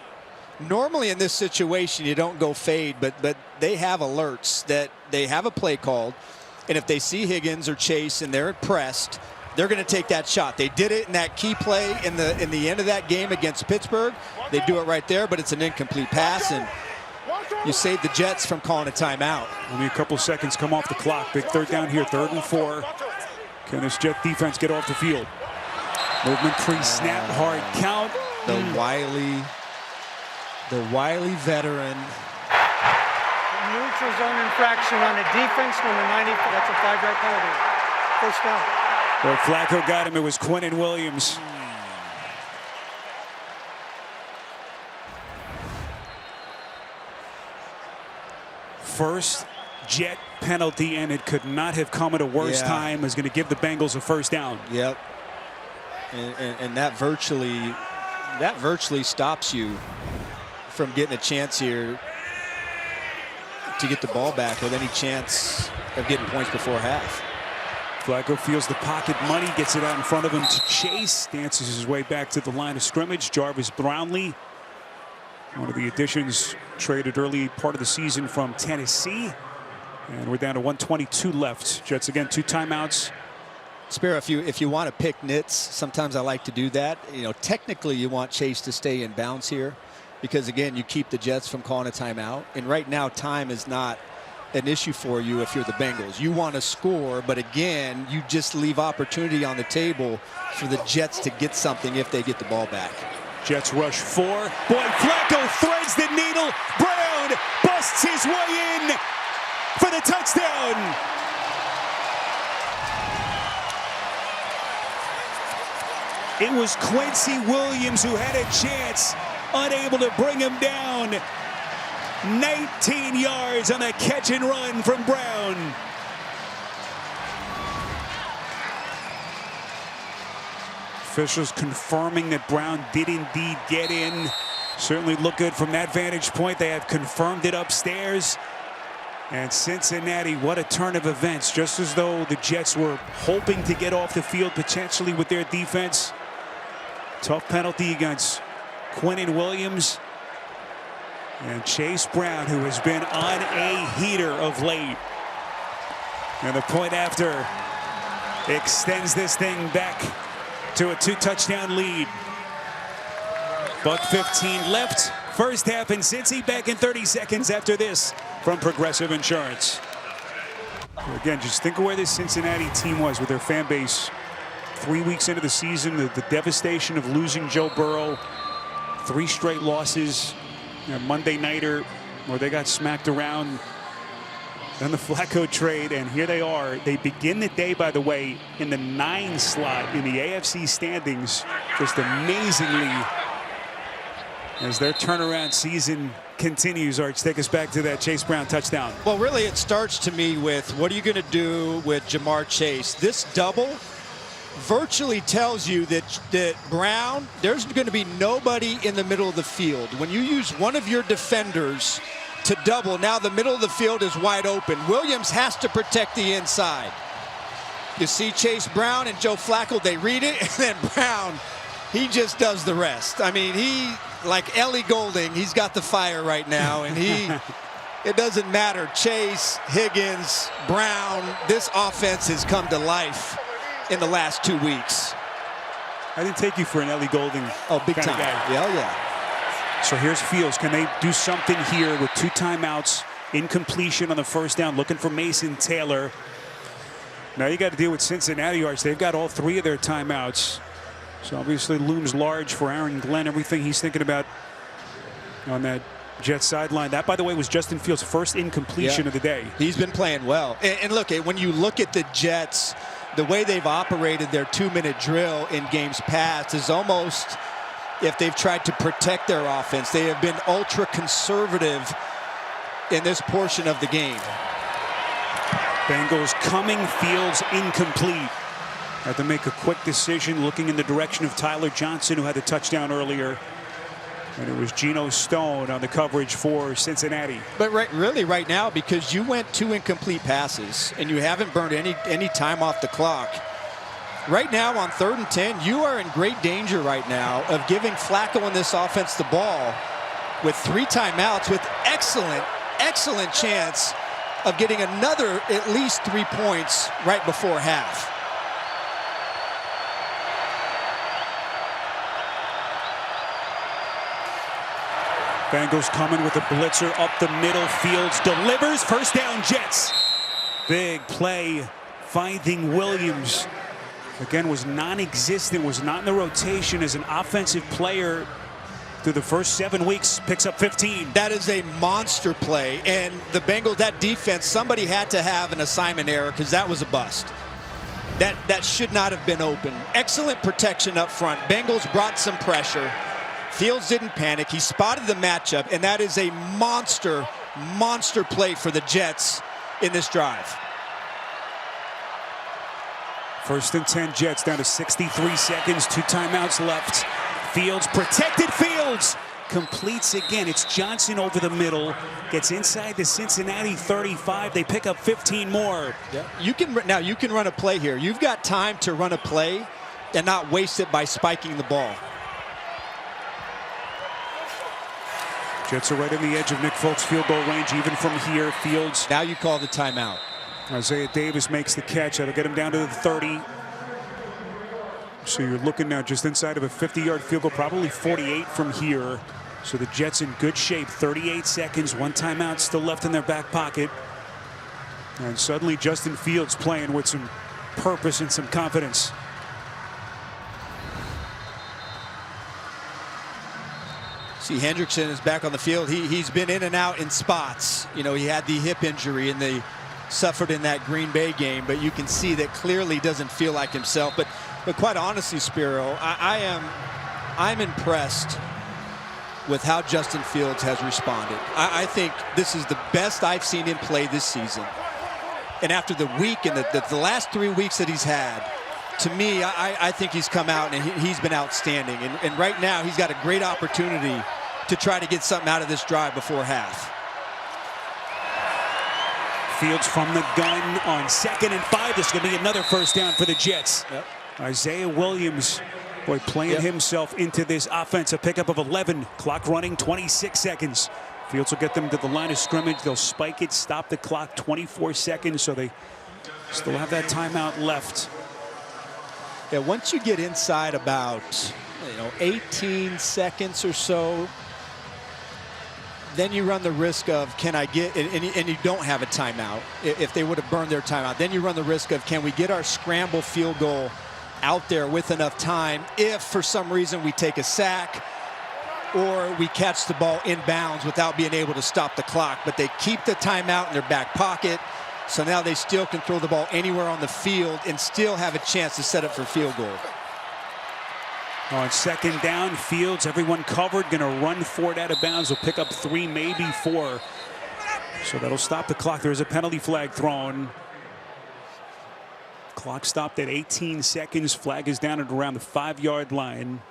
normally in this situation you don't go fade, but they have alerts that they have a play called, and if they see Higgins or Chase and they're pressed, they're going to take that shot. They did it in that key play in the end of that game against Pittsburgh. They do it right there, but it's an incomplete pass, and you save the Jets from calling a timeout.
Only a couple seconds come off the clock. Big 3rd down here, 3rd and 4. Can this Jet defense get off the field? Movement pre-snap, hard count.
The wily veteran.
Neutral zone infraction on a defense, number 90. That's a 5-yard penalty. First down.
Well, Flacco got him. It was Quinnen Williams. First Jet penalty, and it could not have come at a worse time. Is going to give the Bengals a first down.
Yep. And that virtually stops you from getting a chance here to get the ball back with any chance of getting points before half.
Flacco feels the pocket money, gets it out in front of him to Chase, dances his way back to the line of scrimmage. Jarvis Brownlee, one of the additions traded early part of the season from Tennessee. And we're down to 1:22 left. Jets again, 2 timeouts.
Spiro, if you want to pick nits, sometimes I like to do that. You know, technically you want Chase to stay in bounds here because, again, you keep the Jets from calling a timeout. And right now, time is not an issue for you if you're the Bengals. You want to score, but again, you just leave opportunity on the table for the Jets to get something if they get the ball back.
Jets rush 4. Boy, Flacco threads the needle. Brown busts his way in for the touchdown. It was Quincy Williams who had a chance, unable to bring him down. 19 yards on a catch and run from Brown. Officials confirming that Brown did indeed get in. Certainly look good from that vantage point. They have confirmed it upstairs. And Cincinnati, what a turn of events. Just as though the Jets were hoping to get off the field potentially with their defense. Tough penalty against Quinnen Williams. And Chase Brown, who has been on a heater of late. And the point after extends this thing back to a 2-touchdown lead. $1:15 left. First half in Cincy, back in 30 seconds after this from Progressive Insurance. Again, just think of where this Cincinnati team was with their fan base 3 weeks into the season. The devastation of losing Joe Burrow. 3 straight losses. A Monday nighter where they got smacked around. Then the Flacco trade, and here they are. They begin the day, by the way, in the 9 slot in the AFC standings, just amazingly, as their turnaround season continues. Arch, take us back to that Chase Brown touchdown.
Well, really, it starts to me with what are you going to do with Jamar Chase? This double virtually tells you that Brown, there's going to be nobody in the middle of the field. When you use one of your defenders to double, now the middle of the field is wide open. Williams has to protect the inside. You see Chase Brown and Joe Flacco, they read it, and then Brown, he just does the rest. I mean, he, like Ellie Goulding, he's got the fire right now, and it doesn't matter. Chase, Higgins, Brown, this offense has come to life in the last 2 weeks.
I didn't take you for an Ellie Goulding.
Oh, big time.
Guy.
Yeah.
So here's Fields. Can they do something here with 2 timeouts, incompletion on the first down, looking for Mason Taylor? Now you got to deal with Cincinnati. Arch. They've got all 3 of their timeouts. So obviously looms large for Aaron Glenn. Everything he's thinking about on that Jets sideline. That, by the way, was Justin Fields' first incompletion of the day.
He's been playing well. And look, when you look at the Jets, the way they've operated their 2-minute drill in games past is almost, if they've tried to protect their offense, they have been ultra conservative in this portion of the game.
Bengals coming, Fields incomplete. Had to make a quick decision, looking in the direction of Tyler Johnson, who had the touchdown earlier. And it was Geno Stone on the coverage for Cincinnati.
But really right now, because you went 2 incomplete passes and you haven't burned any time off the clock, right now on 3rd and 10, you are in great danger right now of giving Flacco and this offense the ball with 3 timeouts with excellent chance of getting another at least 3 points right before half.
Bengals coming with a blitzer up the middle. Fields delivers. First down, Jets. Big play finding Williams. again, was non-existent, was not in the rotation as an offensive player through the first 7 weeks, picks up 15.
That is a monster play. And the Bengals, that defense, somebody had to have an assignment error because that was a bust. That should not have been open. Excellent protection up front. Bengals brought some pressure. Fields didn't panic. He spotted the matchup, and that is a monster play for the Jets in this drive.
First and 10 Jets, down to 63 seconds, 2 timeouts left. Fields, protected Fields, completes again. It's Johnson over the middle, gets inside the Cincinnati 35. They pick up 15 more.
Yeah. You can run a play here. You've got time to run a play and not waste it by spiking the ball.
Jets are right on the edge of Nick Folk's field goal range, even from here. Fields.
Now you call the timeout.
Isaiah Davis makes the catch. That'll get him down to the 30. So you're looking now just inside of a 50-yard field goal, probably 48 from here. So the Jets in good shape. 38 seconds, 1 timeout still left in their back pocket. And suddenly Justin Fields playing with some purpose and some confidence.
See, Hendrickson is back on the field. He's been in and out in spots. You know, he had the hip injury and they suffered in that Green Bay game, but you can see that clearly doesn't feel like himself. But quite honestly, Spiro, I'm impressed with how Justin Fields has responded. I think this is the best I've seen him play this season. And after the week and the last 3 weeks that he's had, to me, I think he's come out and he's been outstanding. And right now, he's got a great opportunity to try to get something out of this drive before half.
Fields from the gun on 2nd and 5. This is going to be another first down for the Jets.
Yep.
Isaiah Williams, boy, playing himself into this offense. A pickup of 11. Clock running, 26 seconds. Fields will get them to the line of scrimmage. They'll spike it, stop the clock, 24 seconds. So they still have that timeout left.
Yeah, once you get inside about 18 seconds or so, then you run the risk of, can I get, and you don't have a timeout. If they would have burned their timeout, then you run the risk of, can we get our scramble field goal out there with enough time if for some reason we take a sack or we catch the ball inbounds without being able to stop the clock. But they keep the timeout in their back pocket, so now they still can throw the ball anywhere on the field and still have a chance to set up for field goal.
On 2nd down, Fields, everyone covered, going to run for it out of bounds. Will pick up 3, maybe 4. So that'll stop the clock. There's a penalty flag thrown. Clock stopped at 18 seconds. Flag is down at around the 5-yard line.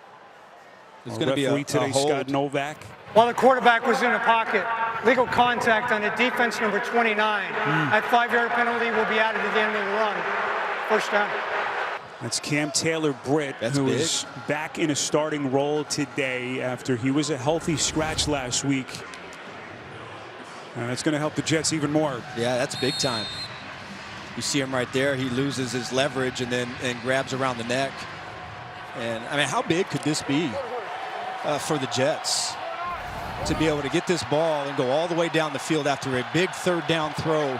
It's going to be a
today,
hold.
Scott Novak.
While the quarterback was in the pocket, legal contact on the defense number 29. That 5-yard penalty will be added at the end of the run. First down.
That's Cam Taylor-Britt, who is back in a starting role today after he was a healthy scratch last week. And that's going to help the Jets even more.
Yeah, that's big time. You see him right there. He loses his leverage and then grabs around the neck. And, I mean, how big could this be for the Jets to be able to get this ball and go all the way down the field after a big 3rd down throw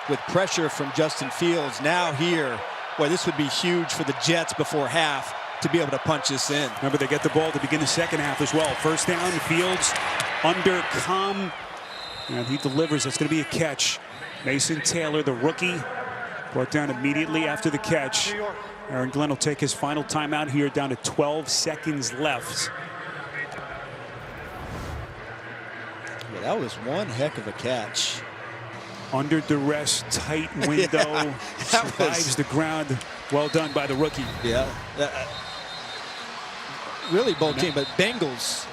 with pressure from Justin Fields? Now here. Boy, this would be huge for the Jets before half to be able to punch this in.
Remember, they get the ball to begin the 2nd half as well. First down, Fields under Comm, and he delivers. That's going to be a catch. Mason Taylor, the rookie, brought down immediately after the catch. Aaron Glenn will take his final timeout here, down to 12 seconds left.
Yeah, that was one heck of a catch.
Under duress, tight window, survives the ground. Well done by the rookie.
Yeah, really both team, but Bengals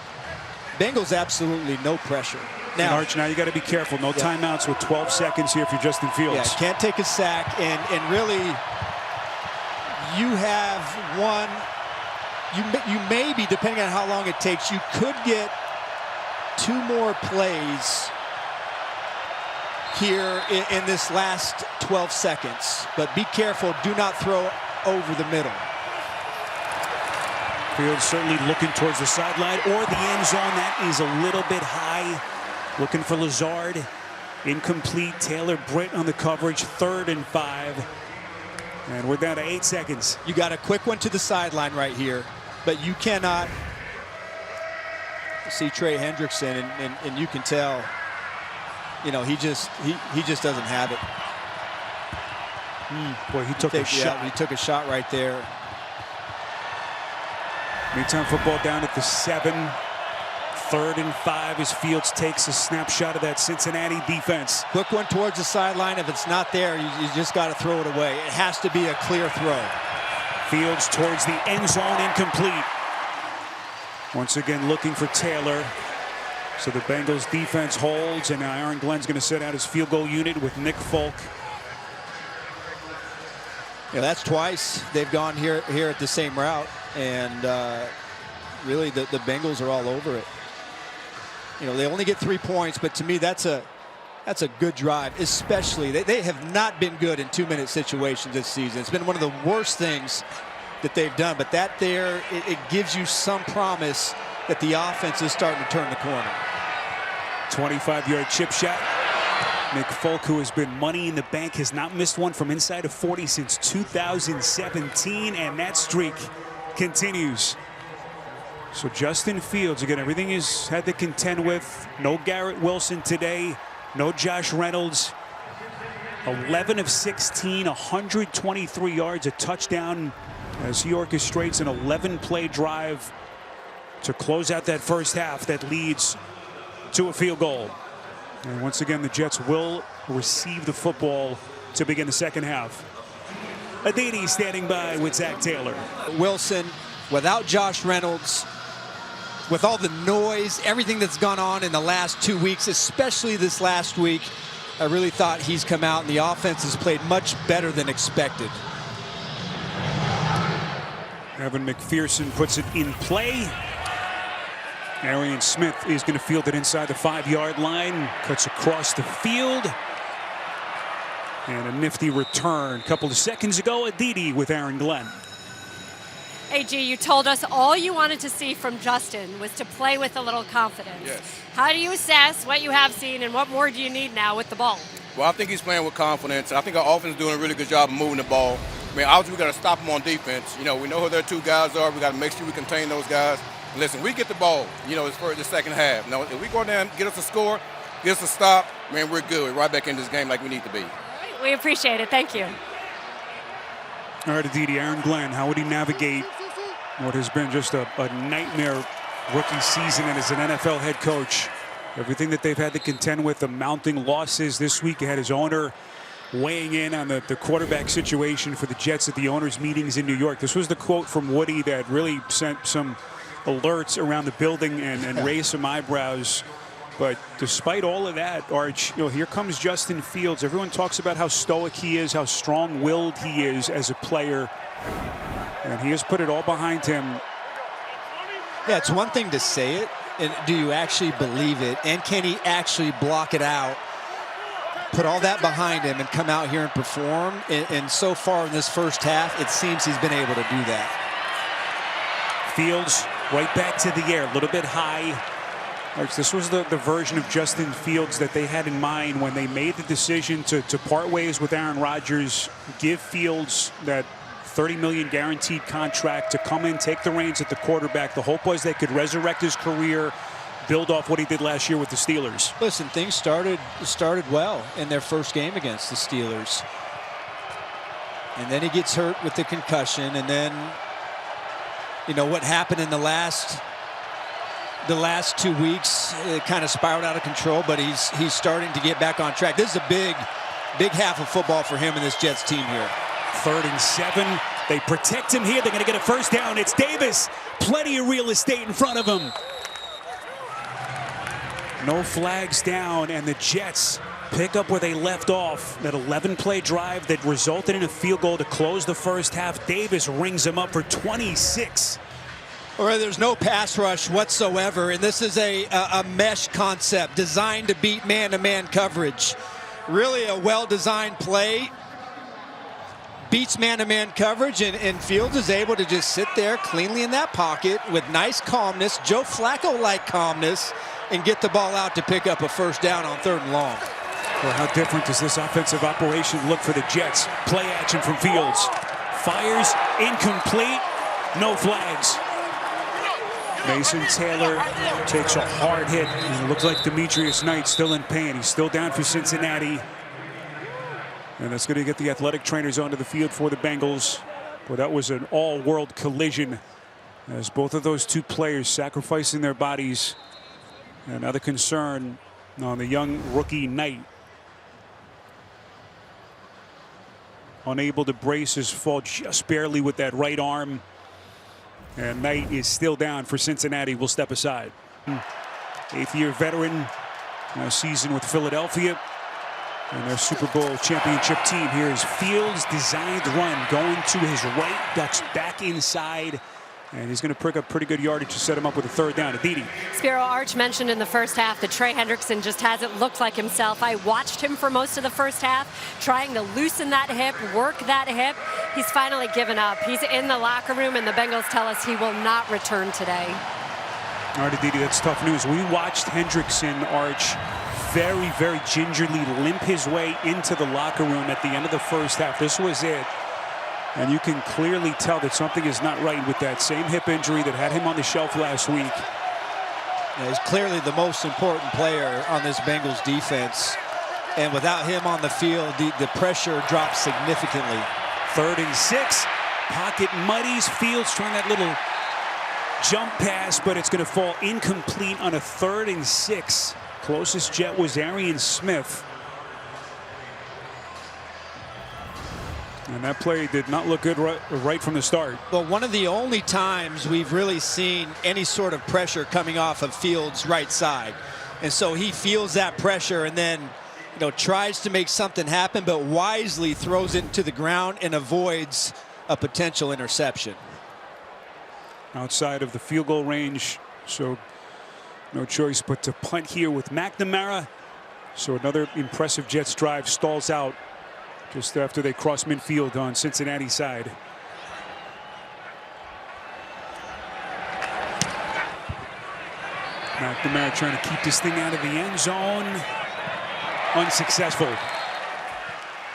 absolutely no pressure.
Now, Arch, now you got to be careful. No timeouts with 12 seconds here for Justin Fields.
Yeah, can't take a sack, and really, you have one. You maybe, depending on how long it takes, you could get 2 more plays here in this last 12 seconds. But be careful, do not throw over the middle.
Fields certainly looking towards the sideline or the end zone. That is a little bit high. Looking for Lazard. Incomplete. Taylor-Britt on the coverage. 3rd and 5. And we're down to 8 seconds.
You got a quick one to the sideline right here, but you cannot see Trey Hendrickson, and you can tell, you know, he just doesn't have it.
Boy, he took a shot.
He took a shot right there.
Meantime, football down at the 7. 3rd and 5 as Fields takes a snapshot of that Cincinnati defense.
Quick one towards the sideline. If it's not there, you just got to throw it away. It has to be a clear throw.
Fields towards the end zone, incomplete. Once again looking for Taylor. So the Bengals defense holds, and now Aaron Glenn's going to set out his field goal unit with Nick Folk.
Yeah, that's twice they've gone here at the same route, and really the Bengals are all over it. You know, they only get 3 points, but to me that's a good drive. Especially they have not been good in 2-minute situations this season. It's been one of the worst things that they've done, but that there, it gives you some promise that the offense is starting to turn the corner.
25-yard chip shot. Nick Folk, who has been money in the bank, has not missed one from inside of 40 since 2017, and that streak continues. So Justin Fields, again, everything he's had to contend with. No Garrett Wilson today, no Josh Reynolds. 11 of 16, 123 yards, a touchdown, as he orchestrates an 11-play drive to close out that first half that leads to a field goal. And once again, the Jets will receive the football to begin the second half. Aditi standing by with Zach Taylor.
Wilson, without Josh Reynolds, with all the noise, everything that's gone on in the last 2 weeks, especially this last week, I really thought he's come out and the offense has played much better than expected.
Evan McPherson puts it in play. Arian Smith is going to field it inside the 5-yard line. Cuts across the field. And a nifty return. A couple of seconds ago, Aditi with Aaron Glenn.
AG, you told us all you wanted to see from Justin was to play with a little confidence.
Yes.
How do you assess what you have seen, and what more do you need now with the ball?
Well, I think he's playing with confidence. I think our offense is doing a really good job of moving the ball. I mean, obviously, we got to stop them on defense. You know, we know who their 2 guys are. We got to make sure we contain those guys. Listen, we get the ball, you know, as far as the second half. Now, if we go down, get us a score, get us a stop, man, we're good. We're right back in this game like we need to be.
All right, we appreciate it. Thank you.
All right, Aditi, Aaron Glenn, how would he navigate what has been just a nightmare rookie season and as an NFL head coach? Everything that they've had to contend with, the mounting losses this week. He had his owner weighing in on the quarterback situation for the Jets at the owners' meetings in New York. This was the quote from Woody that really sent some alerts around the building and raised some eyebrows. But despite all of that, Arch, you know, here comes Justin Fields. Everyone talks about how stoic he is, how strong-willed he is as a player. And he has put it all behind him.
Yeah, it's one thing to say it, and do you actually believe it? And can he actually block it out, put all that behind him, and come out here and perform? And so far in this first half, it seems he's been able to do that.
Fields right back to the air, a little bit high. This was the version of Justin Fields that they had in mind when they made the decision to part ways with Aaron Rodgers, give Fields that $30 million guaranteed contract to come in, take the reins at the quarterback. The hope was they could resurrect his career, build off what he did last year with the Steelers.
Listen, things started well in their first game against the Steelers. And then he gets hurt with the concussion, and then, you know, what happened in the last 2 weeks, it kind of spiraled out of control, but he's starting to get back on track. This is a big half of football for him and this Jets team here.
3rd and 7. They protect him here. They're going to get a first down. It's Davis. Plenty of real estate in front of him. No flags down, and the Jets pick up where they left off. That 11-play drive that resulted in a field goal to close the first half. Davis rings him up for 26.
All right, there's no pass rush whatsoever, and this is a mesh concept designed to beat man-to-man coverage. Really a well-designed play. Beats man-to-man coverage, and Fields is able to just sit there cleanly in that pocket with nice calmness, Joe Flacco-like calmness, and get the ball out to pick up a first down on 3rd and long.
Well, how different does this offensive operation look for the Jets? Play action from Fields. Fires, incomplete, no flags. Mason Taylor takes a hard hit, and it looks like Demetrius Knight still in pain. He's still down for Cincinnati. And that's going to get the athletic trainers onto the field for the Bengals. Well, that was an all-world collision as both of those two players sacrificing their bodies. Another concern on the young rookie Knight. Unable to brace his fall just barely with that right arm. And Knight is still down for Cincinnati. Will step aside. 8th-year veteran, season with Philadelphia. And their Super Bowl championship team. Here is Fields' designed run going to his right, ducks back inside. And he's going to pick up pretty good yardage to set him up with a 3rd down. Aditi.
Spiro, Arch mentioned in the first half that Trey Hendrickson just hasn't looked like himself. I watched him for most of the first half, trying to loosen that hip, work that hip. He's finally given up. He's in the locker room, and the Bengals tell us he will not return today.
All right, Aditi, that's tough news. We watched Hendrickson, Arch, very, very gingerly limp his way into the locker room at the end of the first half. This was it. And you can clearly tell that something is not right with that same hip injury that had him on the shelf last week.
Yeah, he's clearly the most important player on this Bengals defense. And without him on the field, the pressure drops significantly.
3rd and 6. Pocket muddies. Fields trying that little jump pass, but it's going to fall incomplete on a 3rd and 6. Closest Jet was Arian Smith. And that play did not look good right from the start.
Well, one of the only times we've really seen any sort of pressure coming off of Fields' right side. And so he feels that pressure and then, tries to make something happen, but wisely throws it to the ground and avoids a potential interception.
Outside of the field goal range, so no choice but to punt here with McNamara. So another impressive Jets drive stalls out just after they cross midfield on Cincinnati side. McNamara trying to keep this thing out of the end zone. Unsuccessful.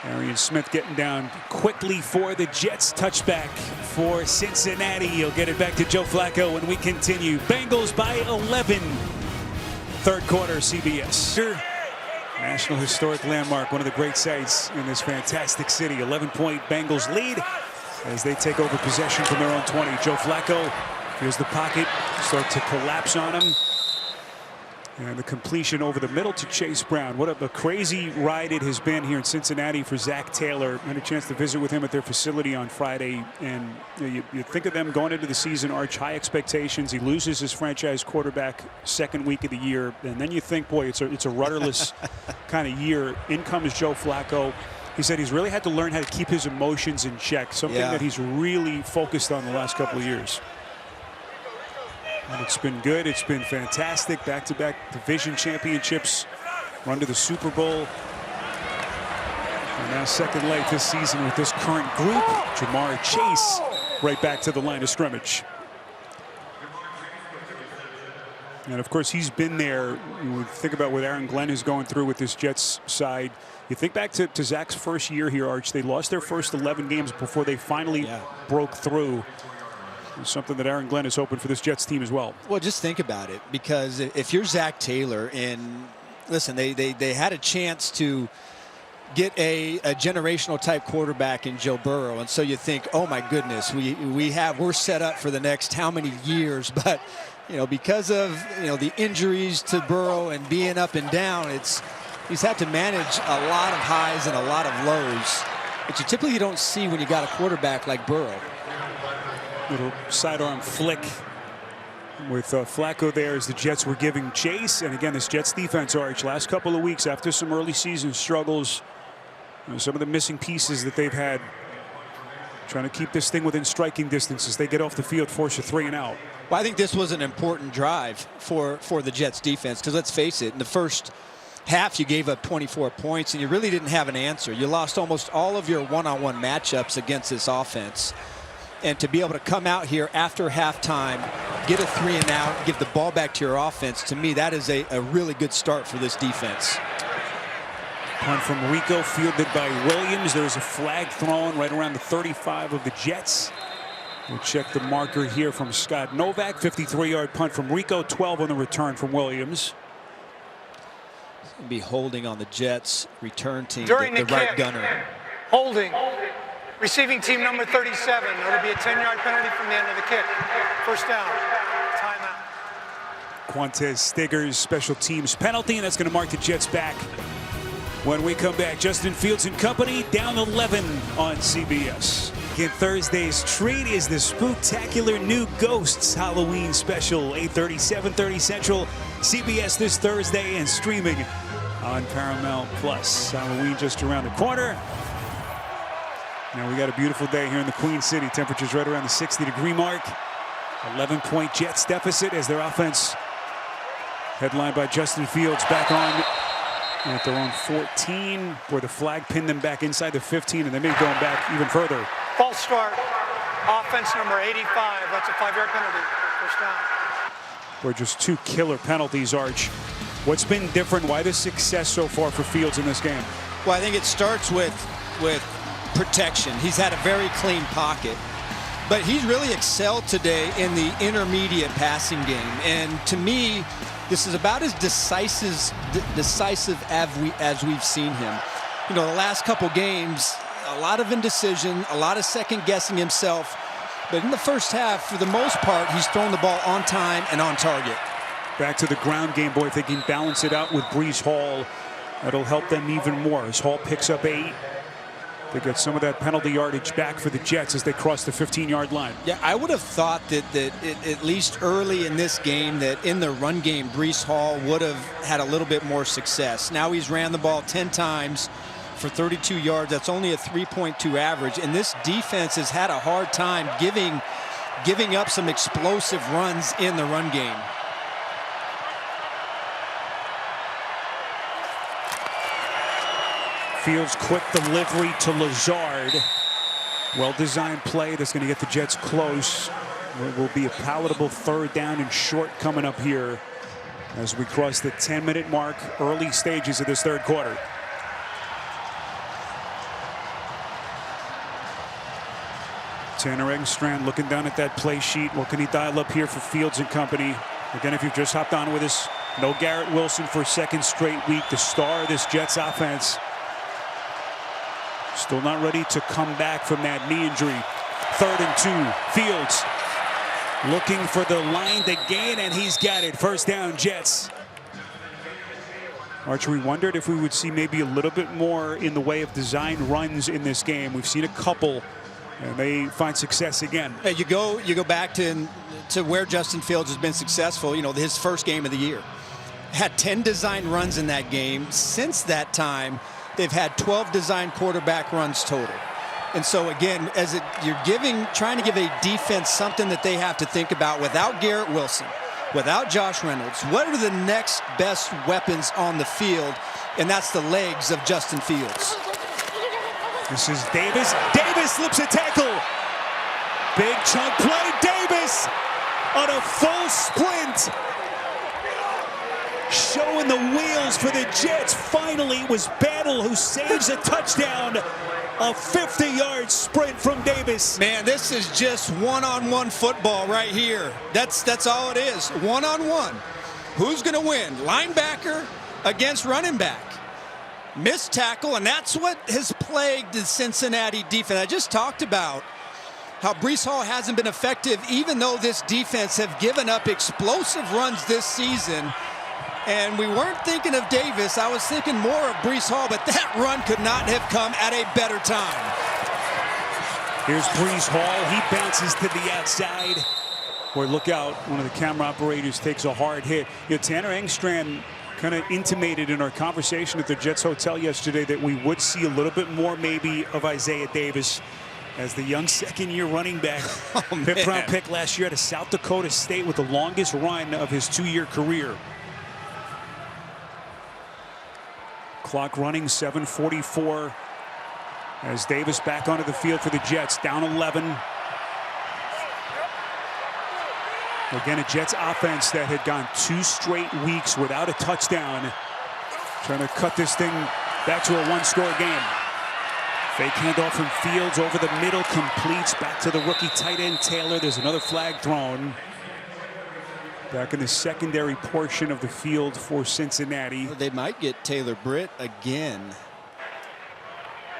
Arian Smith getting down quickly for the Jets. Touchback for Cincinnati. He'll get it back to Joe Flacco when we continue. Bengals by 11. 3rd quarter CBS. National Historic Landmark, one of the great sights in this fantastic city. 11-point Bengals lead as they take over possession from their own 20. Joe Flacco, here's the pocket, start to collapse on him. And the completion over the middle to Chase Brown. What a crazy ride it has been here in Cincinnati for Zach Taylor. I had a chance to visit with him at their facility on Friday. And you think of them going into the season, Arch, high expectations. He loses his franchise quarterback 2nd week of the year. And then you think, boy, it's a rudderless kind of year. In comes Joe Flacco. He said he's really had to learn how to keep his emotions in check. Something that he's really focused on the last couple of years. And it's been good. It's been fantastic. Back-to-back division championships. Run to the Super Bowl. And now 2nd leg this season with this current group. Jamar Chase right back to the line of scrimmage. And of course he's been there. You think about what Aaron Glenn is going through with this Jets side. You think back to Zach's first year here, Arch. They lost their first 11 games before they finally broke through. It's something that Aaron Glenn is hoping for this Jets team as well.
Well, just think about it, because if you're Zach Taylor, and listen, they had a chance to get a generational type quarterback in Joe Burrow, and so you think, oh my goodness, we're set up for the next how many years, but because of the injuries to Burrow and being up and down, he's had to manage a lot of highs and a lot of lows, which you typically don't see when you got a quarterback like Burrow.
Little sidearm flick with Flacco there as the Jets were giving chase. And again, this Jets defense, Arch, last couple of weeks after some early season struggles, some of the missing pieces that they've had, trying to keep this thing within striking distance as they get off the field, force a 3 and out.
Well, I think this was an important drive for the Jets defense, because let's face it, in the first half you gave up 24 points and you really didn't have an answer. You lost almost all of your one-on-one matchups against this offense. And to be able to come out here after halftime, get a 3 and out, give the ball back to your offense, to me, that is a really good start for this defense.
Punt from Rico, fielded by Williams. There's a flag thrown right around the 35 of the Jets. We'll check the marker here from Scott Novak. 53-yard punt from Rico, 12 on the return from Williams.
It'll be holding on the Jets return team,
During
the
the
right
kick.
gunner.
Holding. Receiving team number 37. It'll be a 10-yard penalty from the end of the kick. First down. Timeout.
Quantez Stigger's special teams penalty, and that's going to mark the Jets back. When we come back, Justin Fields and company down 11 on CBS. Again, Thursday's treat is the spooktacular new Ghosts Halloween special, 8:30, 7:30 Central, CBS this Thursday, and streaming on Paramount Plus. Halloween just around the corner. Now we got a beautiful day here in the Queen City. Temperatures right around the 60-degree mark. 11-point Jets deficit as their offense, headlined by Justin Fields, back on at their own 14, where the flag pinned them back inside the 15, and they may be going back even further.
False start. Offense number 85. That's a 5-yard penalty. First down.
Were just two killer penalties, Arch. What's been different? Why the success so far for Fields in this game?
Well, I think it starts with protection. He's had a very clean pocket, but he's really excelled today in the intermediate passing game. And to me, this is about as decisive as we've seen him. You know, the last couple games, a lot of indecision, a lot of second guessing himself. But in the first half, for the most part, he's thrown the ball on time and on target.
Back to the ground game, boy. If they can balance it out with Breece Hall, that'll help them even more. As Hall picks up 8, they get some of that penalty yardage back for the Jets as they cross the 15-yard line.
Yeah, I would have thought that at least early in this game, that in the run game, Breece Hall would have had a little bit more success. Now he's ran the ball 10 times for 32 yards. That's only a 3.2 average, and this defense has had a hard time giving up some explosive runs in the run game.
Fields quick delivery to Lazard. Well-designed play that's going to get the Jets close. It will be a palatable third down and short coming up here as we cross the 10-minute mark, early stages of this third quarter. Tanner Engstrand looking down at that play sheet. What can he dial up here for Fields and company? Again, if you've just hopped on with us, no Garrett Wilson for a second straight week. The star of this Jets offense. Still not ready to come back from that knee injury. 3rd and 2. Fields looking for the line to gain, and he's got it. First down, Jets. Archer, we wondered if we would see maybe a little bit more in the way of design runs in this game. We've seen a couple, and they find success again.
Hey, you go back to where Justin Fields has been successful. You know, his first game of the year. Had 10 design runs in that game. Since that time, they've had 12 design quarterback runs total. And so again, you're trying to give a defense something that they have to think about. Without Garrett Wilson, without Josh Reynolds, what are the next best weapons on the field? And that's the legs of Justin Fields.
This is Davis. Davis slips a tackle. Big chunk play. Davis on a full sprint. Showing the wheels for the Jets. Finally, it was Battle who saves a touchdown. A 50-yard sprint from Davis.
Man, this is just one-on-one football right here. That's all it is. One-on-one. Who's going to win? Linebacker against running back. Missed tackle, and that's what has plagued the Cincinnati defense. I just talked about how Breece Hall hasn't been effective, even though this defense have given up explosive runs this season. And we weren't thinking of Davis. I was thinking more of Breece Hall, but that run could not have come at a better time.
Here's Breece Hall. He bounces to the outside. Boy, look out. One of the camera operators takes a hard hit. You know, Tanner Engstrand kind of intimated in our conversation at the Jets Hotel yesterday that we would see a little bit more maybe of Isaiah Davis as the young second-year running back. Fifth-round pick last year out of South Dakota State with the longest run of his 2-year career. Clock running, 7:44 as Davis back onto the field for the Jets, down 11. Again, a Jets offense that had gone 2 straight weeks without a touchdown, trying to cut this thing Back to a one-score game. Fake handoff from Fields over the middle, completes back to the rookie tight end Taylor. There's another flag thrown. Back in the secondary portion of the field for Cincinnati.
They might get Taylor Britt again.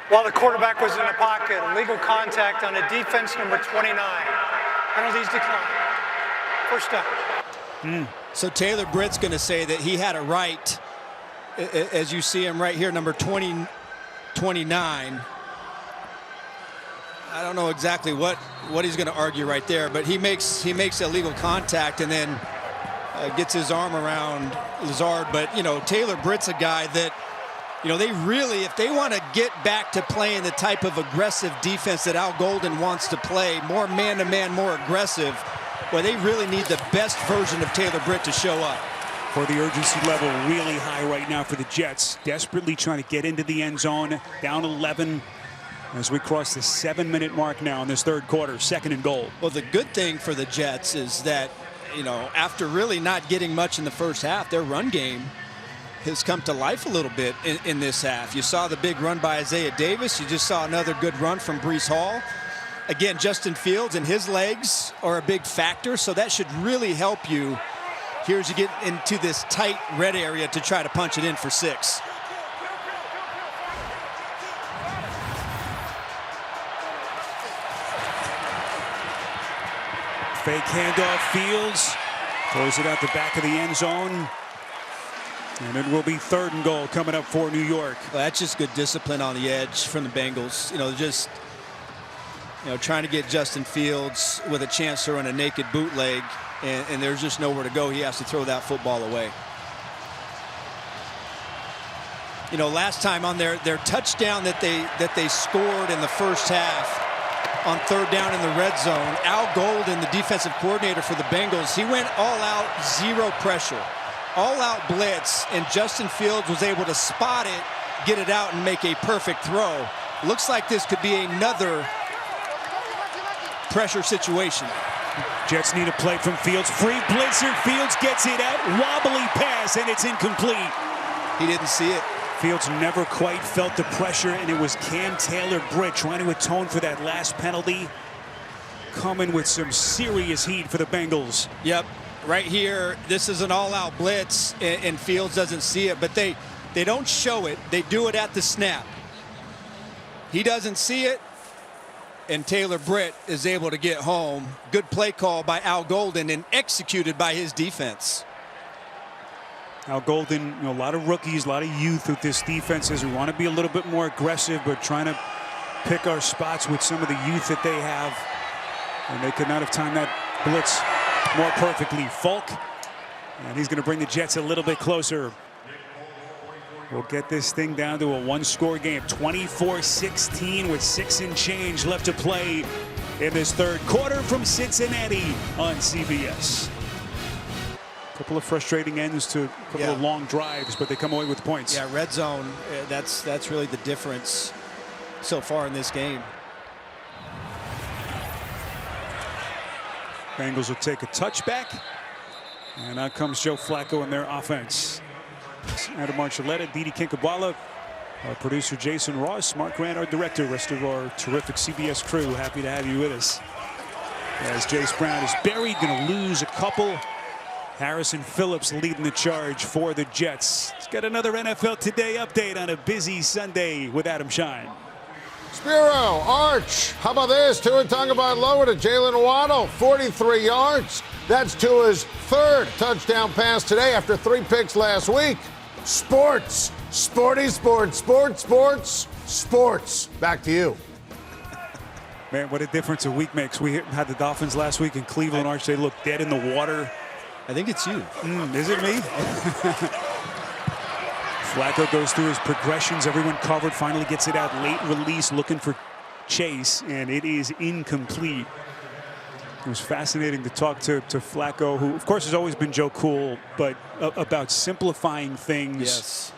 While the quarterback was in the pocket, illegal contact on a defense number 29. Penalties declined. First down.
So Taylor Britt's going to say that he had a right, as you see him right here, number 29. I don't know exactly what he's going to argue right there, but he makes illegal contact and then gets his arm around Lazard. But, you know, Taylor Britt's a guy that, you know, they really, if they want to get back to playing the type of aggressive defense that Al Golden wants to play, more man-to-man, more aggressive, well, they really need the best version of Taylor Britt to show up.
For the urgency level really high right now for the Jets. Desperately trying to get into the end zone. Down 11 as we cross the 7-minute mark now in this third quarter. 2nd and goal.
Well, the good thing for the Jets is that, you know, after really not getting much in the first half, their run game has come to life a little bit in this half. You saw the big run by Isaiah Davis. You just saw another good run from Breece Hall. Again, Justin Fields and his legs are a big factor, so that should really help you here as you get into this tight red area to try to punch it in for 6.
Fake handoff, Fields throws it out the back of the end zone. And it will be 3rd and goal coming up for New York.
Well, that's just good discipline on the edge from the Bengals. You know, just, you know, trying to get Justin Fields with a chance to run a naked bootleg, and there's just nowhere to go. He has to throw that football away. You know, last time on their touchdown that they scored in the first half on 3rd down in the red zone, Al Golden, the defensive coordinator for the Bengals, he went all out, 0 pressure, all out blitz, and Justin Fields was able to spot it, get it out, and make a perfect throw. Looks like this could be another pressure situation.
Jets need a play from Fields. Free blitzer. Fields gets it out. Wobbly pass, and it's incomplete.
He didn't see it.
Fields never quite felt the pressure, and it was Cam Taylor-Britt trying to atone for that last penalty. Coming with some serious heat for the Bengals.
Yep, right here, this is an all-out blitz, and Fields doesn't see it, but they don't show it. They do it at the snap. He doesn't see it, and Taylor-Britt is able to get home. Good play call by Al Golden and executed by his defense.
Al Golden, you know, a lot of rookies, a lot of youth with this defense as we want to be a little bit more aggressive, but trying to pick our spots with some of the youth that they have. And they could not have timed that blitz more perfectly. Falk, and he's going to bring the Jets a little bit closer. We'll get this thing down to a 1-score game. 24-16 with 6 and change left to play in this third quarter from Cincinnati on CBS. Couple of frustrating ends to a couple of long drives, but they come away with points.
Yeah, red zone, that's really the difference so far in this game.
Bengals will take a touchback, and out comes Joe Flacco in their offense. Adam Marcelletta, Didi Kinkabwala, our producer Jason Ross, Mark Grant, our director, rest of our terrific CBS crew. Happy to have you with us. As Jace Brown is buried, going to lose a couple. Harrison Phillips leading the charge for the Jets. Let's get another NFL Today update on a busy Sunday with Adam Shine.
Spiro, Arch, how about this? Tua Tagovailoa to Jalen Waddle, 43 yards. That's Tua's 3rd touchdown pass today after 3 picks last week. Sports, sporty sports, sports. Back to you.
Man, what a difference a week makes. We had the Dolphins last week in Cleveland. Arch, they looked dead in the water.
I think it's you.
Is it me? Flacco goes through his progressions. Everyone covered. Finally gets it out. Late release looking for Chase, and it is incomplete. It was fascinating to talk to Flacco, who, of course, has always been Joe Cool, but about simplifying things.
Yes.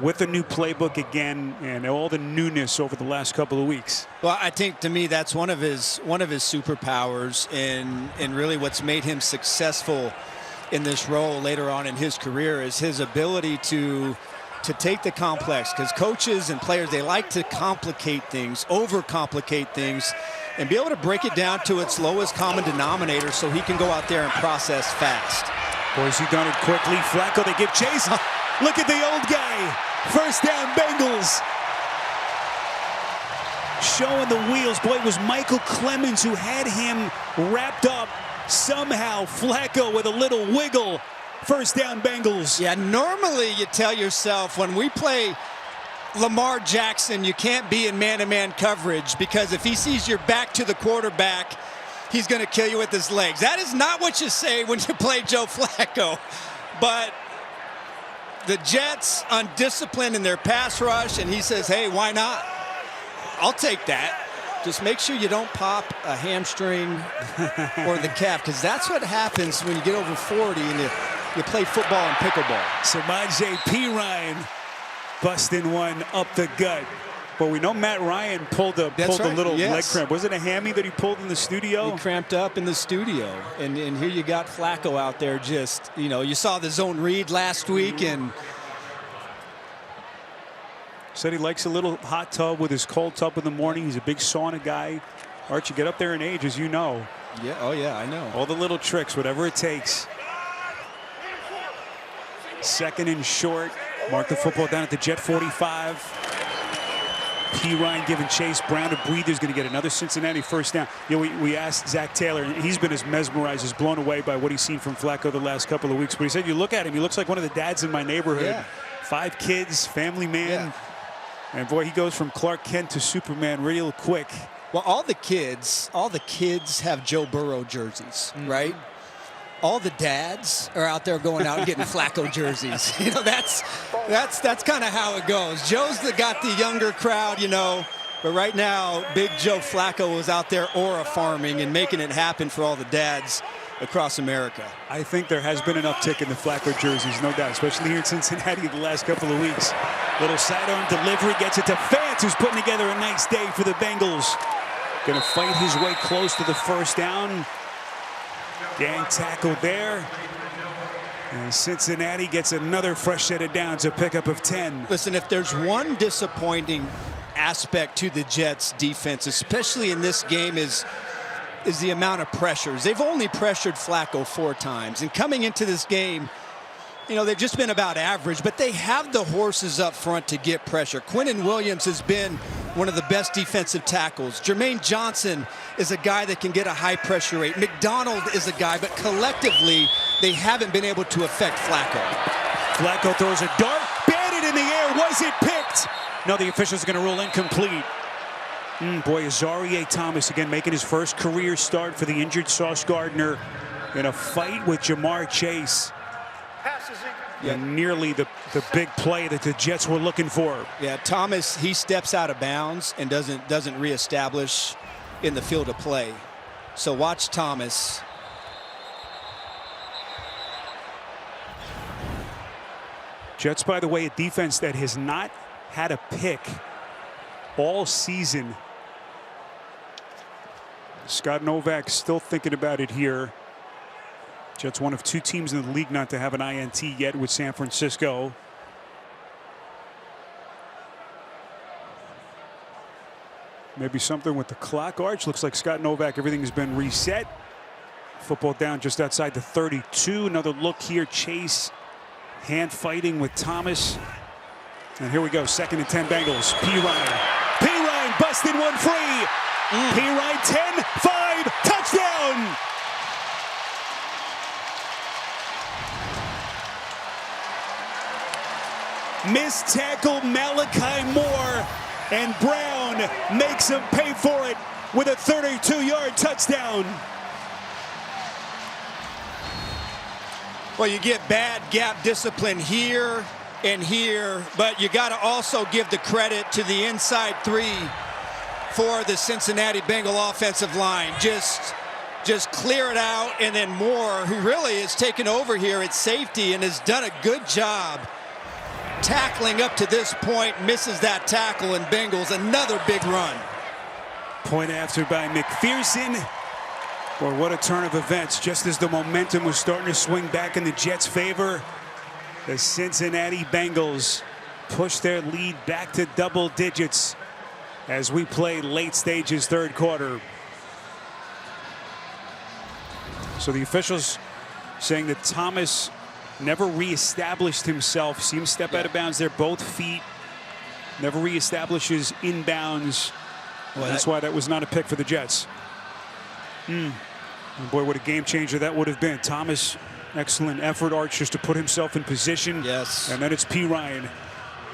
With a new playbook again and all the newness over the last couple of weeks.
Well, I think to me that's one of his superpowers and really what's made him successful in this role later on in his career is his ability to to take the complex, because coaches and players, they like to complicate things, overcomplicate things, and be able to break it down to its lowest common denominator so he can go out there and process fast.
Boise done it quickly. Flacco, they give chase. Look at the old guy. First down, Bengals. Showing the wheels. Boy, it was Michael Clemens who had him wrapped up. Somehow, Flacco with a little wiggle. First down, Bengals.
Yeah, normally you tell yourself when we play Lamar Jackson, you can't be in man-to-man coverage, because if he sees your back to the quarterback, he's going to kill you with his legs. That is not what you say when you play Joe Flacco. But the Jets undisciplined in their pass rush, and he says, hey, why not? I'll take that. Just make sure you don't pop a hamstring or the calf, because that's what happens when you get over 40 and you play football and pickleball.
Samaje Perine busting one up the gut. But we know Matt Ryan pulled a little leg cramp. Was it a hammy that he pulled in the studio?
He cramped up in the studio. And here you got Flacco out there just, you saw the zone read last week, and
said he likes a little hot tub with his cold tub in the morning. He's a big sauna guy. Archie, get up there in age, as you know.
Yeah, oh yeah, I know.
All the little tricks, whatever it takes. Second and short. Mark the football down at the Jet 45. Perine giving chase. Brown a breather. Is going to get another Cincinnati first down. We asked Zach Taylor, and he's been as mesmerized, as blown away by what he's seen from Flacco the last couple of weeks. But he said, you look at him, he looks like one of the dads in my neighborhood.
Yeah.
5 kids, family man.
Yeah.
And boy, he goes from Clark Kent to Superman real quick.
Well, all the kids have Joe Burrow jerseys, right? All the dads are out there going out and getting Flacco jerseys. That's kind of how it goes. Joe's got the younger crowd, but right now, big Joe Flacco is out there aura farming and making it happen for all the dads across America.
I think there has been an uptick in the Flacco jerseys, no doubt, especially here in Cincinnati the last couple of weeks. Little sidearm delivery gets it to Fantz, who's putting together a nice day for the Bengals. Going to fight his way close to the first down. Gang tackle there. And Cincinnati gets another fresh set of downs, a pickup of 10.
Listen, if there's one disappointing aspect to the Jets defense, especially in this game, is the amount of pressures. They've only pressured Flacco 4 times. And coming into this game, they've just been about average, but they have the horses up front to get pressure. Quinnen Williams has been one of the best defensive tackles. Jermaine Johnson is a guy that can get a high pressure rate. McDonald is a guy, but collectively, they haven't been able to affect Flacco.
Flacco throws a dart, batted in the air. Was it picked? No, the official's going to rule incomplete. Boy, Azarie Thomas again making his first career start for the injured Sauce Gardner in a fight with Jamar Chase. And nearly the big play that the Jets were looking for.
Yeah, Thomas, he steps out of bounds and doesn't reestablish in the field of play. So watch Thomas.
Jets, by the way, a defense that has not had a pick all season. Scott Novak still thinking about it here. Jets one of 2 teams in the league not to have an INT yet with San Francisco. Maybe something with the clock, Arch. Looks like Scott Novak, everything has been reset. Football down just outside the 32. Another look here. Chase hand fighting with Thomas. And here we go. 2nd and 10 Bengals. Perine busted one free. Perine 10-5. Touchdown. Missed tackle Malachi Moore, and Brown makes him pay for it with a 32-yard touchdown.
Well, you get bad gap discipline here and here, but you got to also give the credit to the inside 3 for the Cincinnati Bengal offensive line. Just clear it out, and then Moore, who really has taken over here at safety and has done a good job tackling up to this point, misses that tackle, and Bengals another big run.
Point after by McPherson. Or what a turn of events. Just as the momentum was starting to swing back in the Jets' favor, the Cincinnati Bengals push their lead back to double digits as we play late stages third quarter. So the officials saying that Thomas never reestablished himself. See him step out of bounds there, both feet. Never reestablishes inbounds. Well, that's why that was not a pick for the Jets. And boy, what a game changer that would have been. Thomas, excellent effort, Arch, just to put himself in position.
Yes.
And then it's P. Ryan.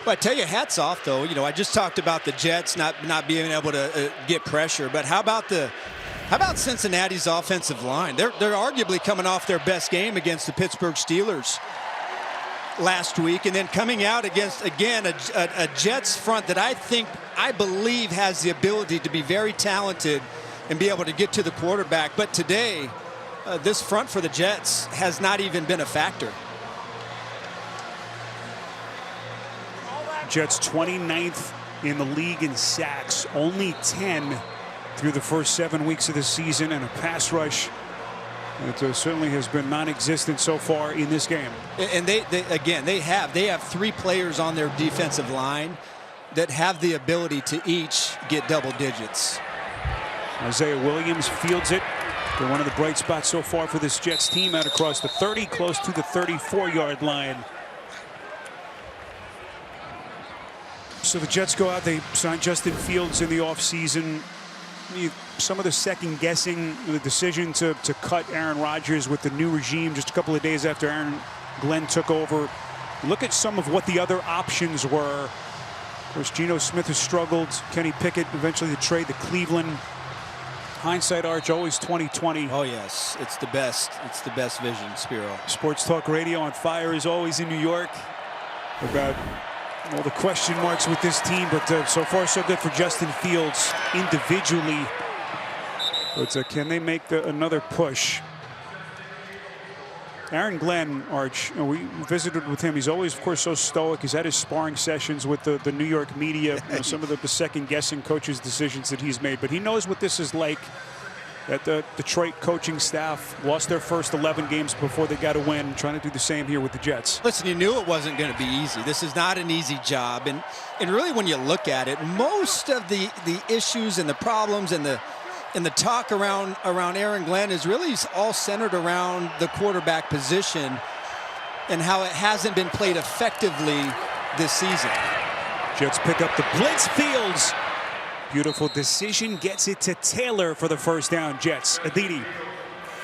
Well, I tell you, hats off, though. You know, I just talked about the Jets not being able to get pressure, but how about Cincinnati's offensive line? They're arguably coming off their best game against the Pittsburgh Steelers last week, and then coming out against, again, a Jets front that I believe has the ability to be very talented and be able to get to the quarterback. But today, this front for the Jets has not even been a factor.
Jets 29th in the league in sacks, only 10 through the first 7 weeks of the season, and a pass rush that certainly has been non-existent so far in this game.
And they have 3 players on their defensive line that have the ability to each get double digits.
Isaiah Williams fields it. They're one of the bright spots so far for this Jets team, out across the 30, close to the 34-yard line. So the Jets go out, they sign Justin Fields in the offseason. Some of the second guessing, the decision to cut Aaron Rodgers with the new regime just a couple of days after Aaron Glenn took over. Look at some of what the other options were. Of course, Geno Smith has struggled. Kenny Pickett eventually to trade to Cleveland. Hindsight, Arch, always 20/20.
Oh yes, it's the best. It's the best vision, Spiro.
Sports Talk Radio on fire is always in New York about all the question marks with this team, but so far so good for Justin Fields individually. But can they make another push? Aaron Glenn, Arch, we visited with him. He's always, of course, so stoic. He's had his sparring sessions with the New York media. Some of the second-guessing coaches' decisions that he's made. But he knows what this is like. That the Detroit coaching staff lost their first 11 games before they got a win. Trying to do the same here with the Jets.
Listen, you knew it wasn't going to be easy. This is not an easy job. And really, when you look at it, most of the issues and the problems and the talk around Aaron Glenn is really all centered around the quarterback position and how it hasn't been played effectively this season.
Jets pick up the blitz. Fields. Beautiful decision, gets it to Taylor for the first down. Jets. Aditi.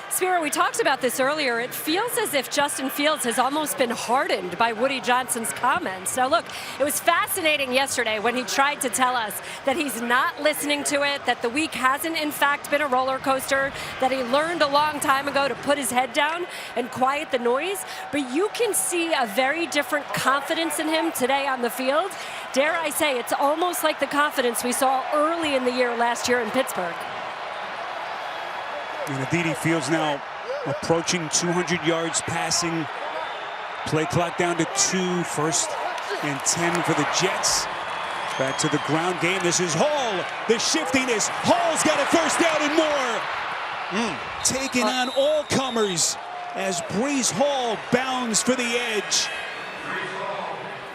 Spiro, we talked about this earlier. It feels as if Justin Fields has almost been hardened by Woody Johnson's comments. Now, look, it was fascinating yesterday when he tried to tell us that he's not listening to it, that the week hasn't, in fact, been a roller coaster, that he learned a long time ago to put his head down and quiet the noise. But you can see a very different confidence in him today on the field. Dare I say, it's almost like the confidence we saw early in the year last year in Pittsburgh.
And Aditi Fields now approaching 200 yards passing. Play clock down to 2. 1st and 10 for the Jets. Back to the ground game. This is Hall. The shiftiness. Hall's got a first down and more. Taking on all comers as Breece Hall bounds for the edge.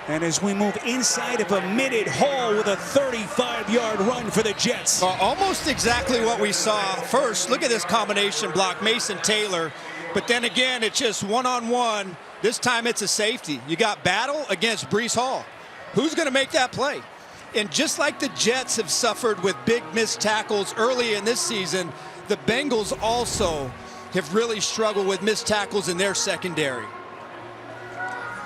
And as we move inside of a minute, Hall with a 35-yard run for the Jets.
Almost exactly what we saw first. Look at this combination block, Mason Taylor. But then again, it's just one-on-one. This time it's a safety. You got battle against Breece Hall. Who's going to make that play? And just like the Jets have suffered with big missed tackles early in this season, the Bengals also have really struggled with missed tackles in their secondary.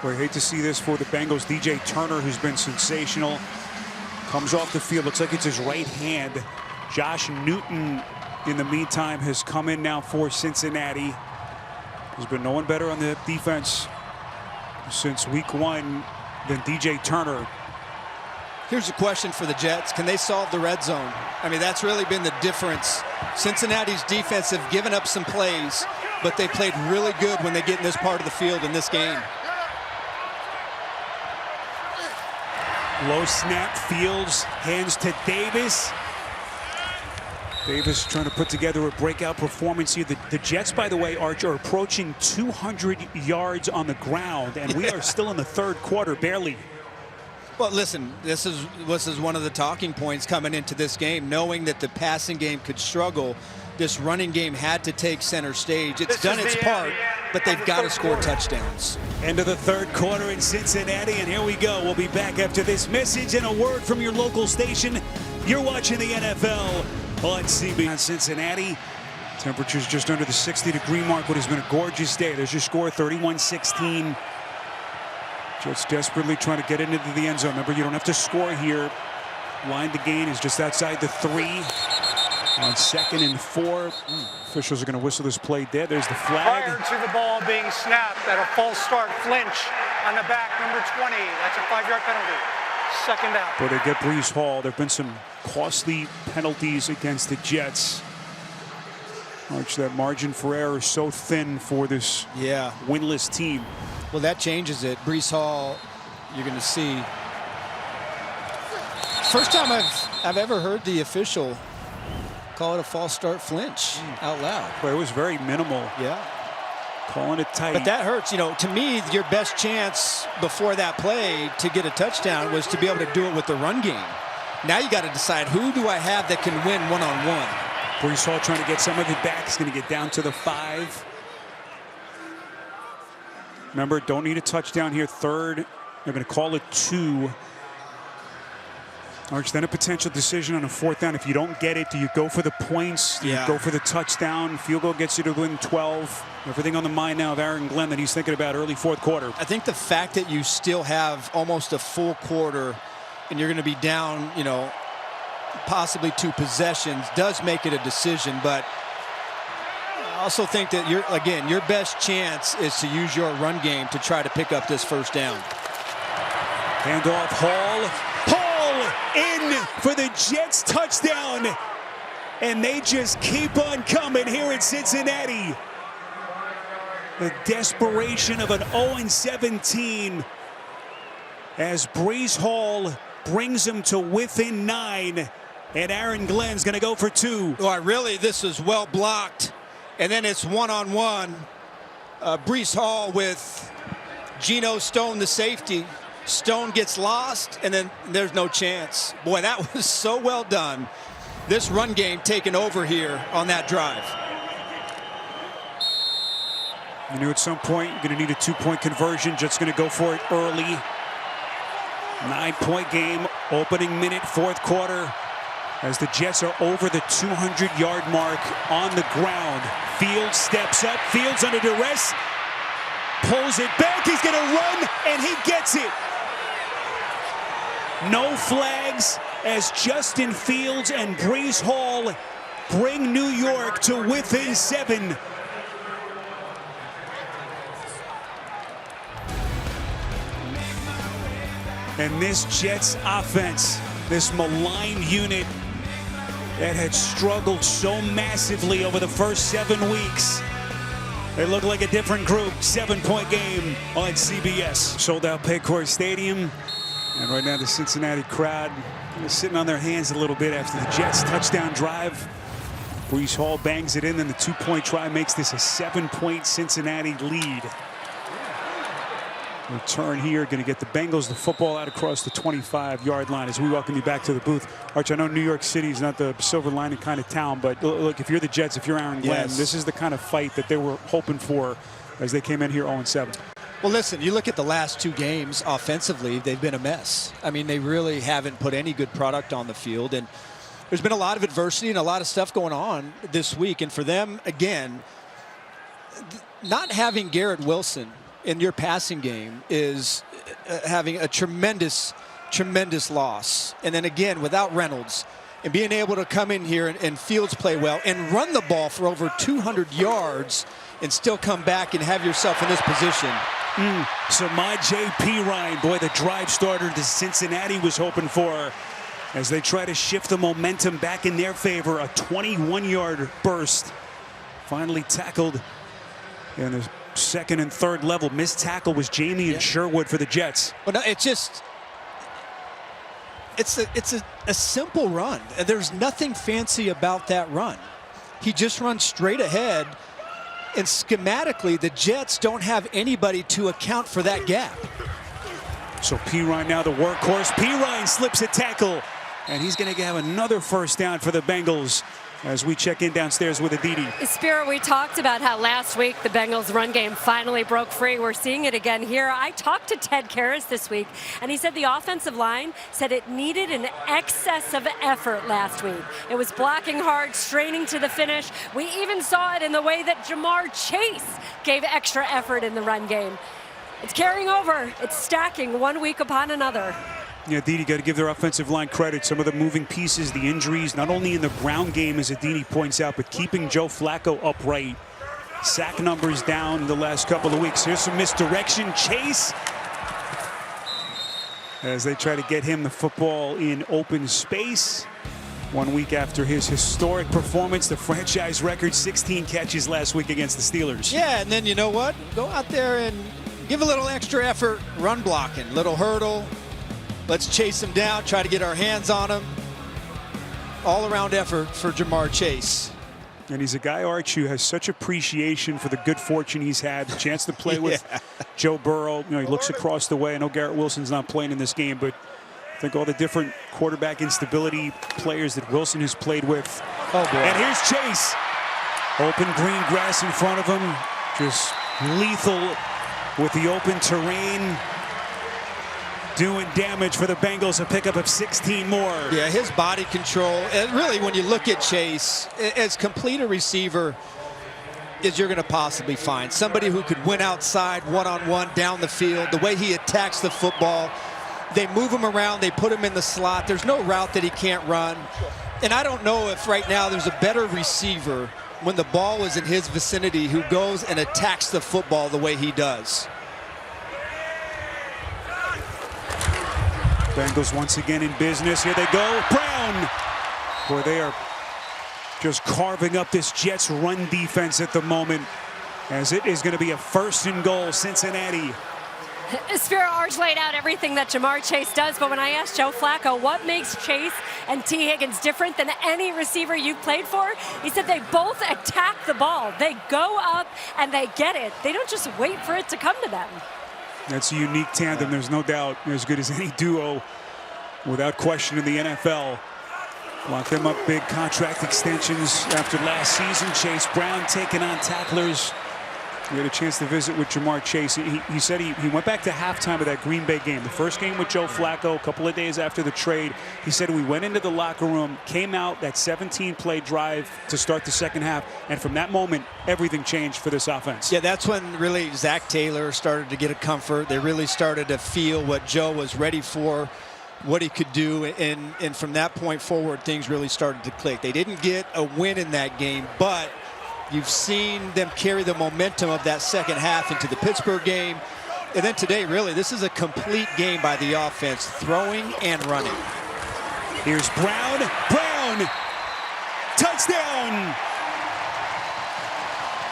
We hate to see this for the Bengals. DJ Turner, who's been sensational, comes off the field. Looks like it's his right hand. Josh Newton, in the meantime, has come in now for Cincinnati. There's been no one better on the defense since week 1 than DJ Turner.
Here's a question for the Jets. Can they solve the red zone? I mean, that's really been the difference. Cincinnati's defense have given up some plays, but they played really good when they get in this part of the field in this game.
Low snap, Fields, hands to Davis. Davis trying to put together a breakout performance here. The Jets, by the way, Arch, are approaching 200 yards on the ground, and we are still in the third quarter, barely.
Well, listen, this is one of the talking points coming into this game, knowing that the passing game could struggle. This running game had to take center stage. It's done its part, but they've got to score touchdowns.
End of the third quarter in Cincinnati, and here we go. We'll be back after this message and a word from your local station. You're watching the NFL on CB. Cincinnati, temperatures just under the 60-degree mark. What has been a gorgeous day. There's your score, 31-16. Jets desperately trying to get into the end zone. Remember, you don't have to score here. Line to gain is just outside the 3. On 2nd and 4. Officials are going to whistle this play dead. There's the flag.
Prior to the ball being snapped at a false start flinch on the back, number 20. That's a 5-yard penalty. 2nd down.
Where they get Breece Hall. There have been some costly penalties against the Jets. Arch, that margin for error is so thin for this winless team.
Well, that changes it. Breece Hall, you're going to see. First time I've ever heard the official call it a false start flinch out loud.
Well, it was very minimal.
Yeah.
Calling it tight.
But that hurts. You know, to me, your best chance before that play to get a touchdown was to be able to do it with the run game. Now you got to decide, who do I have that can win one-on-one?
Breece Hall trying to get some of it back. He's going to get down to the 5. Remember, don't need a touchdown here. 3rd. They're going to call it 2. Arch, then a potential decision on a 4th down. If you don't get it, do you go for the points? Do you go for the touchdown? Field goal gets you to win 12. Everything on the mind now of Aaron Glenn that he's thinking about early 4th quarter.
I think the fact that you still have almost a full quarter and you're going to be down, you know, possibly 2 possessions does make it a decision. But I also think that your best chance is to use your run game to try to pick up this 1st down.
Handoff, Hall. In for the Jets touchdown, and they just keep on coming here in Cincinnati. The desperation of an 0-17 as Breece Hall brings them to within 9, and Aaron Glenn's going to go for 2.
Well, really, this is well blocked, and then it's one-on-one. Breece Hall with Geno Stone, the safety. Stone gets lost, and then there's no chance. Boy, that was so well done. This run game taken over here on that drive.
You knew at some point you're going to need a 2-point conversion. Jets going to go for it early. 9-point game, opening minute, 4th quarter. As the Jets are over the 200-yard mark on the ground. Fields steps up. Fields under duress. Pulls it back. He's going to run, and he gets it. No flags as Justin Fields and Breece Hall bring New York to within 7. And this Jets offense, this maligned unit that had struggled so massively over the first 7 weeks, they look like a different group. 7-point game on CBS. Sold out Paycor Stadium. And right now the Cincinnati crowd is sitting on their hands a little bit after the Jets touchdown drive. Breece Hall bangs it in, and the 2-point try makes this a 7-point Cincinnati lead. Return here, going to get the Bengals the football out across the 25-yard line as we welcome you back to the booth. Arch, I know New York City is not the silver lining kind of town, but look, if you're the Jets, if you're Aaron Glenn, this is the kind of fight that they were hoping for as they came in here 0-7.
Well, listen, you look at the last 2 games offensively, they've been a mess. I mean, they really haven't put any good product on the field, and there's been a lot of adversity and a lot of stuff going on this week. And for them, again, not having Garrett Wilson in your passing game is having a tremendous loss. And then again, without Reynolds, and being able to come in here and Fields play well and run the ball for over 200 yards and still come back and have yourself in this position.
So my J.P. Ryan, boy, the drive starter that Cincinnati was hoping for as they try to shift the momentum back in their favor. A 21-yard burst finally tackled in the 2nd and 3rd level. Missed tackle was Jamie and Sherwood for the Jets.
But no, it's a simple run. There's nothing fancy about that run. He just runs straight ahead, and schematically the Jets don't have anybody to account for that gap.
So Pirine now the workhorse. Pirine slips a tackle, and he's going to have another first down for the Bengals as we check in downstairs with Aditi.
Spiro, we talked about how last week the Bengals run game finally broke free. We're seeing it again here. I talked to Ted Karras this week, and he said the offensive line said it needed an excess of effort last week. It was blocking hard, straining to the finish. We even saw it in the way that Jamar Chase gave extra effort in the run game. It's carrying over. It's stacking one week upon another.
Yeah, Aditi, got to give their offensive line credit. Some of the moving pieces, the injuries, not only in the ground game, as Aditi points out, but keeping Joe Flacco upright. Sack numbers down the last couple of weeks. Here's some misdirection. Chase, as they try to get him the football in open space. 1 week after his historic performance, the franchise record, 16 catches last week against the Steelers.
Yeah, and then you know what? Go out there and give a little extra effort, run blocking, little hurdle. Let's chase him down, try to get our hands on him. All-around effort for Jamar Chase.
And he's a guy, Arch, who has such appreciation for the good fortune he's had, the chance to play with Joe Burrow. You know, he looks across the way. I know Garrett Wilson's not playing in this game, but I think all the different quarterback instability players that Wilson has played with.
Oh, boy.
And here's Chase. Open green grass in front of him. Just lethal with the open terrain. Doing damage for the Bengals, a pickup of 16 more.
Yeah, his body control, and really when you look at Chase, as complete a receiver as you're going to possibly find. Somebody who could win outside, one-on-one, down the field. The way he attacks the football, they move him around, they put him in the slot. There's no route that he can't run. And I don't know if right now there's a better receiver when the ball is in his vicinity who goes and attacks the football the way he does.
Bengals once again in business. Here they go. Brown. Boy, they are just carving up this Jets run defense at the moment, as it is going to be a 1st and goal, Cincinnati.
Spiro, Arch laid out everything that Jamar Chase does, but when I asked Joe Flacco what makes Chase and T. Higgins different than any receiver you've played for, he said they both attack the ball. They go up and they get it. They don't just wait for it to come to them.
That's a unique tandem. There's no doubt as good as any duo, without question, in the NFL. Lock them up big contract extensions after last season. Chase Brown taking on tacklers. We had a chance to visit with Jamar Chase. He said he went back to halftime of that Green Bay game. The first game with Joe Flacco, a couple of days after the trade. He said we went into the locker room, came out, that 17-play drive to start the second half, and from that moment, everything changed for this offense.
Yeah, that's when really Zach Taylor started to get a comfort. They really started to feel what Joe was ready for, what he could do, and from that point forward, things really started to click. They didn't get a win in that game, but you've seen them carry the momentum of that second half into the Pittsburgh game. And then today, really, this is a complete game by the offense, throwing and running.
Here's Brown. Brown! Touchdown!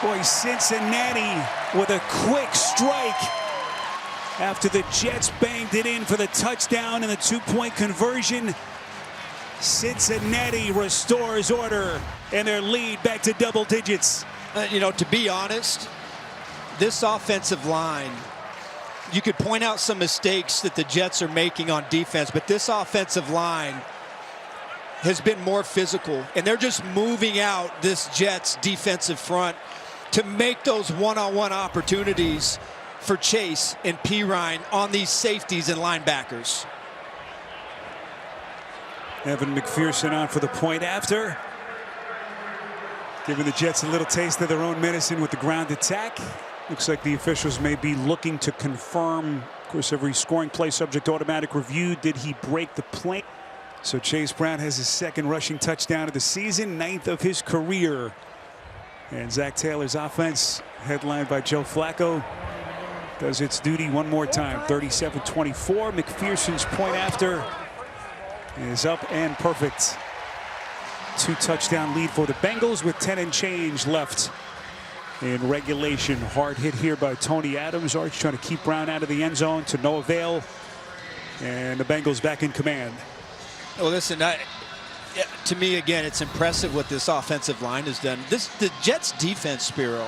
Boy, Cincinnati with a quick strike after the Jets banged it in for the touchdown and the 2-point conversion. Cincinnati restores order and their lead back to double digits.
You know, to be honest, this offensive line, you could point out some mistakes that the Jets are making on defense, but this offensive line has been more physical, and they're just moving out this Jets defensive front to make those one-on-one opportunities for Chase and Pirine on these safeties and linebackers.
Evan McPherson on for the point after. Giving the Jets a little taste of their own medicine with the ground attack. Looks like the officials may be looking to confirm. Of course, every scoring play subject to automatic review. Did he break the play? So Chase Brown has his 2nd rushing touchdown of the season, 9th of his career. And Zach Taylor's offense, headlined by Joe Flacco, does its duty one more time. 37-24. McPherson's point after is up and perfect. 2-touchdown lead for the Bengals with 10 and change left in regulation. Hard hit here by Tony Adams. Arch trying to keep Brown out of the end zone to no avail. And the Bengals back in command.
Well, listen, to me, again, it's impressive what this offensive line has done. The Jets defense, Spiro,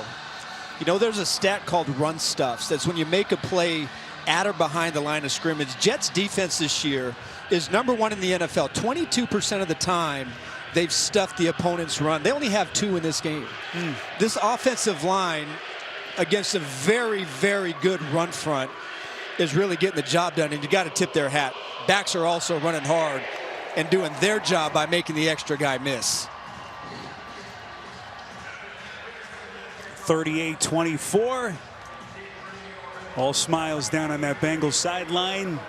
you know, there's a stat called run stuffs. That's when you make a play at or behind the line of scrimmage. Jets defense this year is #1 in the NFL. 22% of the time they've stuffed the opponent's run. They only have 2 in this game. This offensive line against a very, very good run front is really getting the job done, and you got to tip their hat. Backs are also running hard and doing their job by making the extra guy miss.
38-24. All smiles down on that Bengals sideline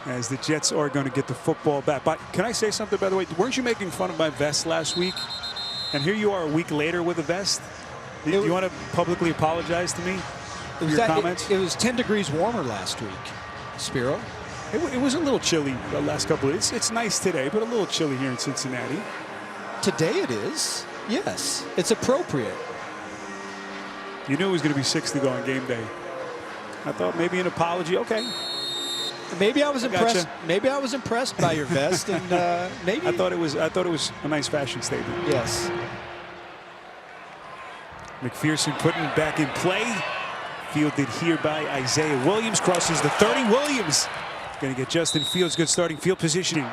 as the Jets are going to get the football back. But can I say something, by the way? Weren't you making fun of my vest last week? And here you are a week later with a vest. Do you want to publicly apologize to me for your comments?
It was 10 degrees warmer last week, Spiro.
It was a little chilly the last couple of days. It's nice today, but a little chilly here in Cincinnati.
Today it is. Yes, it's appropriate.
You knew it was going to be 60 on game day. I thought maybe an apology. Okay.
Maybe I was impressed. Maybe I was impressed by your vest, and maybe
I thought it was a nice fashion statement.
Yes.
McPherson putting it back in play. Fielded here by Isaiah Williams. Crosses the 30. Williams going to get Justin Fields good starting field positioning.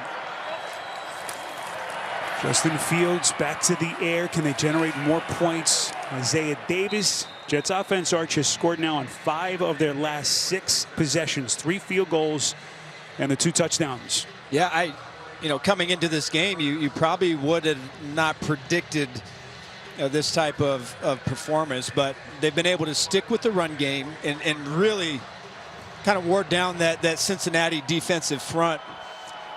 Justin Fields back to the air. Can they generate more points? Isaiah Davis. Jets offense, Arch, has scored now on 5 of their last 6 possessions. 3 field goals and the 2 touchdowns.
Yeah, coming into this game, you probably would have not predicted this type of performance, but they've been able to stick with the run game and really kind of wore down that Cincinnati defensive front.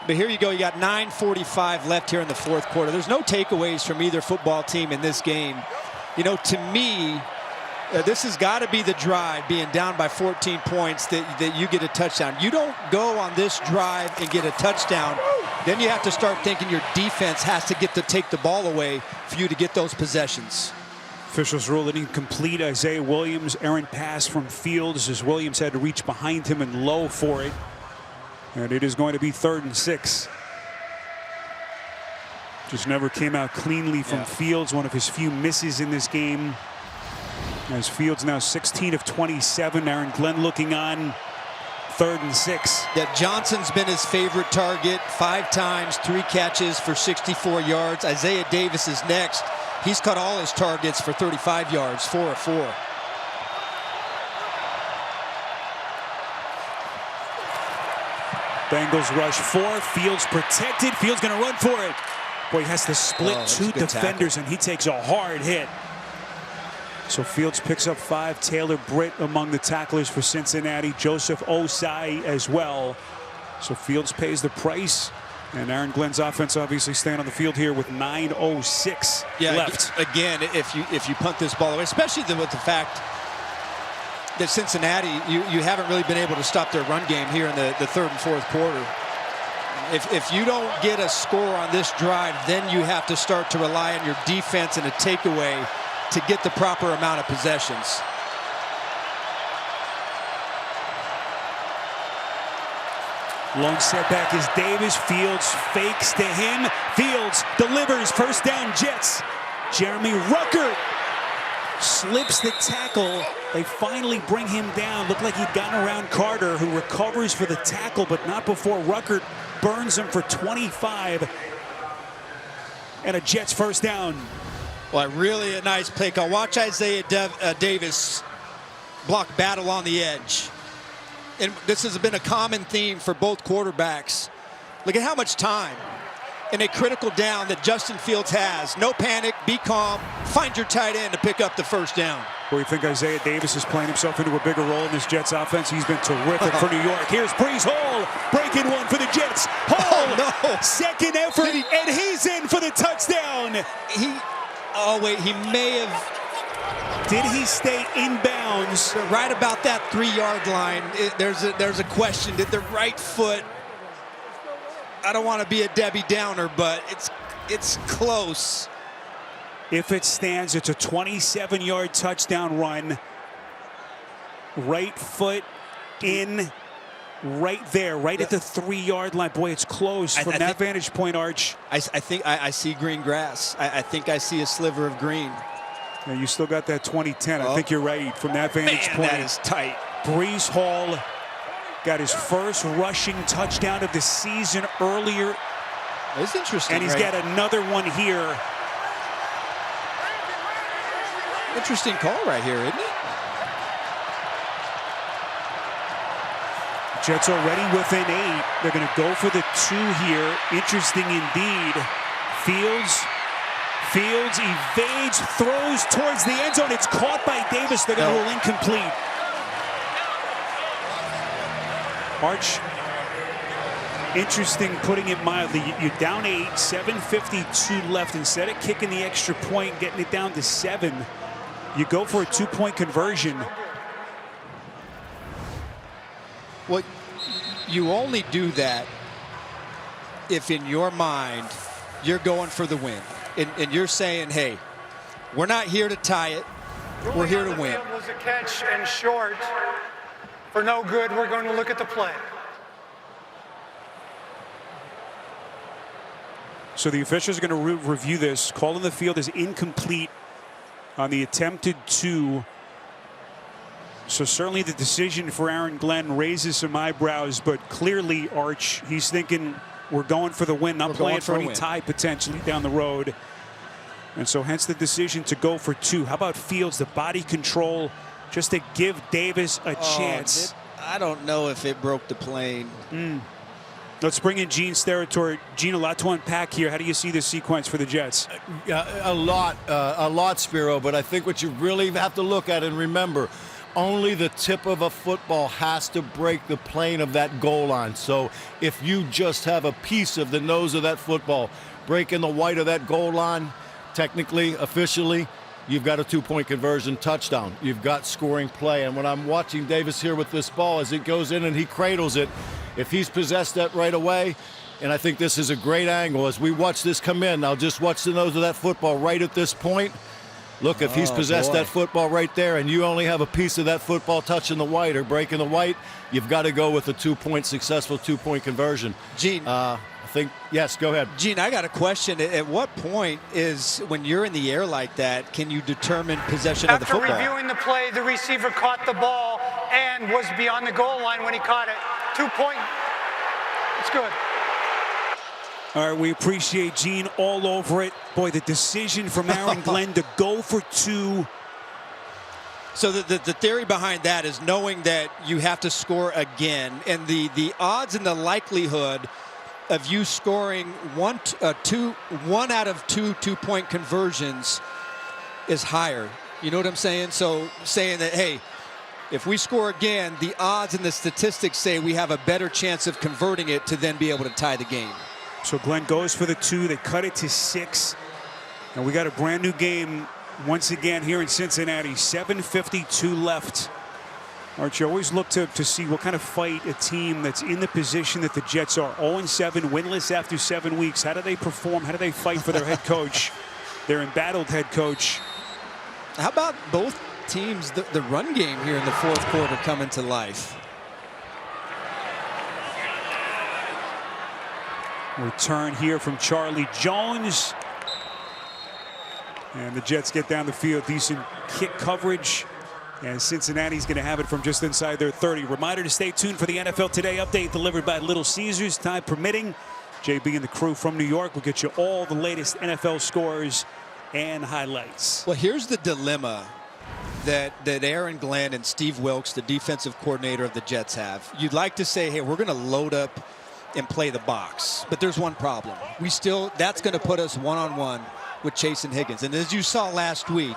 But here you go. You got 9:45 left here in the 4th quarter. There's no takeaways from either football team in this game. To me, this has got to be the drive, being down by 14 points, that you get a touchdown. You don't go on this drive and get a touchdown, then you have to start thinking your defense has to take the ball away for you to get those possessions.
Officials ruled it incomplete. Isaiah Williams, errant pass from Fields as Williams had to reach behind him and low for it. And it is going to be 3rd and 6. Just never came out cleanly from Fields, one of his few misses in this game. As Fields now 16 of 27. Aaron Glenn looking on. 3rd and 6.
Yeah, Johnson's been his favorite target 5 times, 3 catches for 64 yards. Isaiah Davis is next. He's caught all his targets for 35 yards, 4 of 4.
Bengals rush 4. Fields protected. Fields going to run for it. Boy, he has to split 2 defenders, and he takes a hard hit. So Fields picks up 5. Taylor Britt among the tacklers for Cincinnati. Joseph Osai as well. So Fields pays the price. And Aaron Glenn's offense obviously staying on the field here with 9:06 left.
Again, if you punt this ball away, especially with the fact that Cincinnati, you haven't really been able to stop their run game here in the 3rd and 4th quarter. If you don't get a score on this drive, then you have to start to rely on your defense and a takeaway to get the proper amount of possessions.
Long setback is Davis. Fields fakes to him. Fields delivers. 1st down Jets. Jeremy Ruckert slips the tackle. They finally bring him down. Looked like he'd gotten around Carter, who recovers for the tackle, but not before Ruckert burns him for 25. And a Jets 1st down.
Well, really a nice play call. Watch Isaiah Davis block battle on the edge. And this has been a common theme for both quarterbacks. Look at how much time in a critical down that Justin Fields has. No panic, be calm, find your tight end to pick up the 1st down.
Well, you think Isaiah Davis is playing himself into a bigger role in this Jets offense? He's been terrific for New York. Here's Brees Hall, breaking one for the Jets. Hall,
no.
2nd effort, and he's in for the touchdown.
He may have.
Did he stay inbounds?
Right about that 3-yard line, there's a question. Did the right foot, I don't want to be a Debbie Downer, but it's close.
If it stands, it's a 27-yard touchdown run. Right foot in, right there, right at the 3-yard line. Boy, it's close from that vantage point, Arch.
I think I see green grass. I think I see a sliver of green.
Yeah, you still got that 2010. I think you're right from that vantage point.
That is tight.
Breece Hall got his first rushing touchdown of the season earlier.
It's interesting.
And he's got another one here.
Interesting call right here, isn't it?
Jets already within 8. They're going to go for the 2 here. Interesting indeed. Fields evades, throws towards the end zone. It's caught by Davis. They're going to rule incomplete. Arch, interesting, putting it mildly. You're down 8, 7:52 left. Instead of kicking the extra point, getting it down to 7, you go for a 2-point conversion.
Well, you only do that if in your mind you're going for the win. And you're saying, hey, we're not here to tie it. We're here to win.
It was a catch and short for no good. We're going to look at the play.
So the officials are going to review this. Call in the field is incomplete on the attempted 2. So certainly the decision for Aaron Glenn raises some eyebrows, but clearly, Arch, he's thinking we're going for the win, not playing for any tie potentially down the road. And so hence the decision to go for 2. How about Fields, the body control, just to give Davis a chance?
I don't know if it broke the plane.
Let's bring in Gene's territory. Gene, a lot to unpack here. How do you see this sequence for the Jets?
A lot, Spiro, but I think what you really have to look at and remember, only the tip of a football has to break the plane of that goal line. So if you just have a piece of the nose of that football breaking the white of that goal line, technically, officially, you've got a 2-point conversion touchdown. You've got scoring play. And when I'm watching Davis here with this ball, as it goes in and he cradles it, if he's possessed that right away, and I think this is a great angle as we watch this come in. Now just watch the nose of that football right at this point. Look, if he's possessed that football right there and you only have a piece of that football touching the white or breaking the white, you've got to go with a successful 2-point conversion.
Gene,
yes, go ahead.
Gene, I got a question. At what point is, when you're in the air like that, can you determine possession of the football?
After reviewing the play, the receiver caught the ball and was beyond the goal line when he caught it. 2-point. It's good.
All right, we appreciate Gene all over it. Boy, the decision from Aaron Glenn to go for 2.
So the theory behind that is knowing that you have to score again, and the odds and the likelihood of you scoring one out of 2 2-point conversions is higher. You know what I'm saying? So saying that, hey, if we score again, the odds and the statistics say we have a better chance of converting it to then be able to tie the game.
So Glenn goes for the 2. They cut it to 6. And we got a brand new game once again here in Cincinnati. 7:52 left. Archie, always look to see what kind of fight a team that's in the position that the Jets are. 0-7, winless after 7 weeks. How do they perform? How do they fight for their head coach, their embattled head coach?
How about both teams, the run game here in the fourth quarter coming to life?
Return here from Charlie Jones. And the Jets get down the field. Decent kick coverage. And Cincinnati's going to have it from just inside their 30. Reminder to stay tuned for the NFL Today update delivered by Little Caesars, time permitting. JB and the crew from New York will get you all the latest NFL scores and highlights.
Well, here's the dilemma that Aaron Glenn and Steve Wilks, the defensive coordinator of the Jets, have. You'd like to say, hey, we're going to load up and play the box. But there's one problem. That's going to put us one-on-one with Chase and Higgins. And as you saw last week,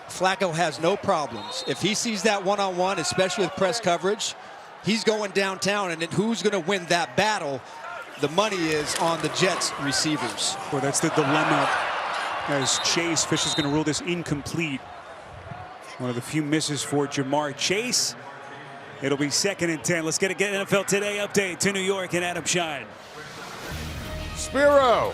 Flacco has no problems. If he sees that one-on-one, especially with press coverage, he's going downtown. And then who's going to win that battle? The money is on the Jets receivers.
Well, that's the dilemma. As Chase, Fish is going to rule this incomplete. One of the few misses for Jamar Chase. It'll be 2nd and 10. Let's get an NFL Today update to New York and Adam Shine.
Spiro,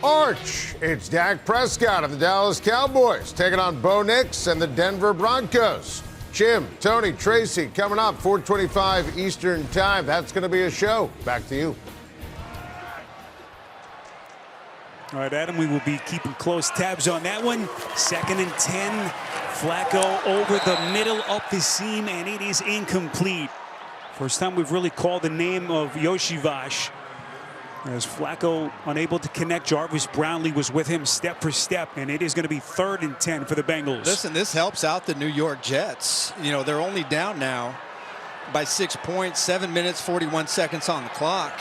Arch, it's Dak Prescott of the Dallas Cowboys taking on Bo Nix and the Denver Broncos. Jim, Tony, Tracy coming up 4:25 Eastern Time. That's going to be a show. Back to you.
All right, Adam, we will be keeping close tabs on that one. 2nd and 10 Flacco over the middle, up the seam, and it is incomplete. First time we've really called the name of Yoshivash. As Flacco unable to connect, Jarvis Brownlee was with him step for step, and it is going to be 3rd and 10 for the Bengals.
Listen, this helps out the New York Jets. You know, they're only down now by 6 points, 7 minutes, 41 seconds on the clock.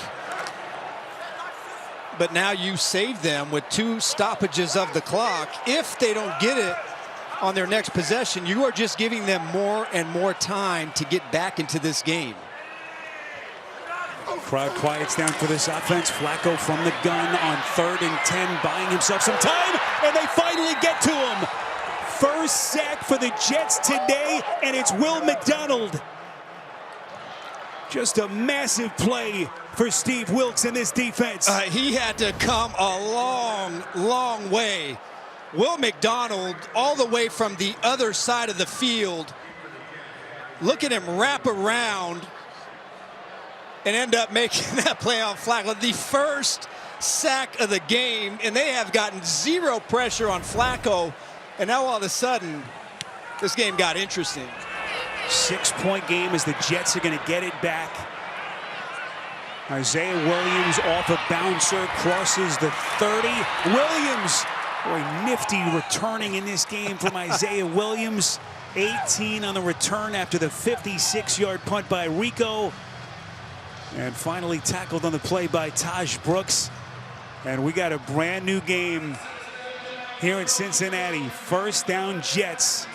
But now you save them with 2 stoppages of the clock. If they don't get it on their next possession, you are just giving them more and more time to get back into this game.
Crowd quiets down for this offense. Flacco from the gun on 3rd and 10, buying himself some time, and they finally get to him. First sack for the Jets today, and it's Will McDonald. Just a massive play for Steve Wilks in this defense.
He had to come a long, long way. Will McDonald, all the way from the other side of the field. Look at him wrap around and end up making that play on Flacco. The first sack of the game, and they have gotten 0 pressure on Flacco. And now all of a sudden, this game got interesting.
6-point game as the Jets are going to get it back. Isaiah Williams off a bouncer, crosses the 30. Williams, boy, nifty returning in this game from Isaiah Williams. 18 on the return after the 56-yard punt by Rico. And finally tackled on the play by Taj Brooks. And we got a brand new game here in Cincinnati. 1st down Jets.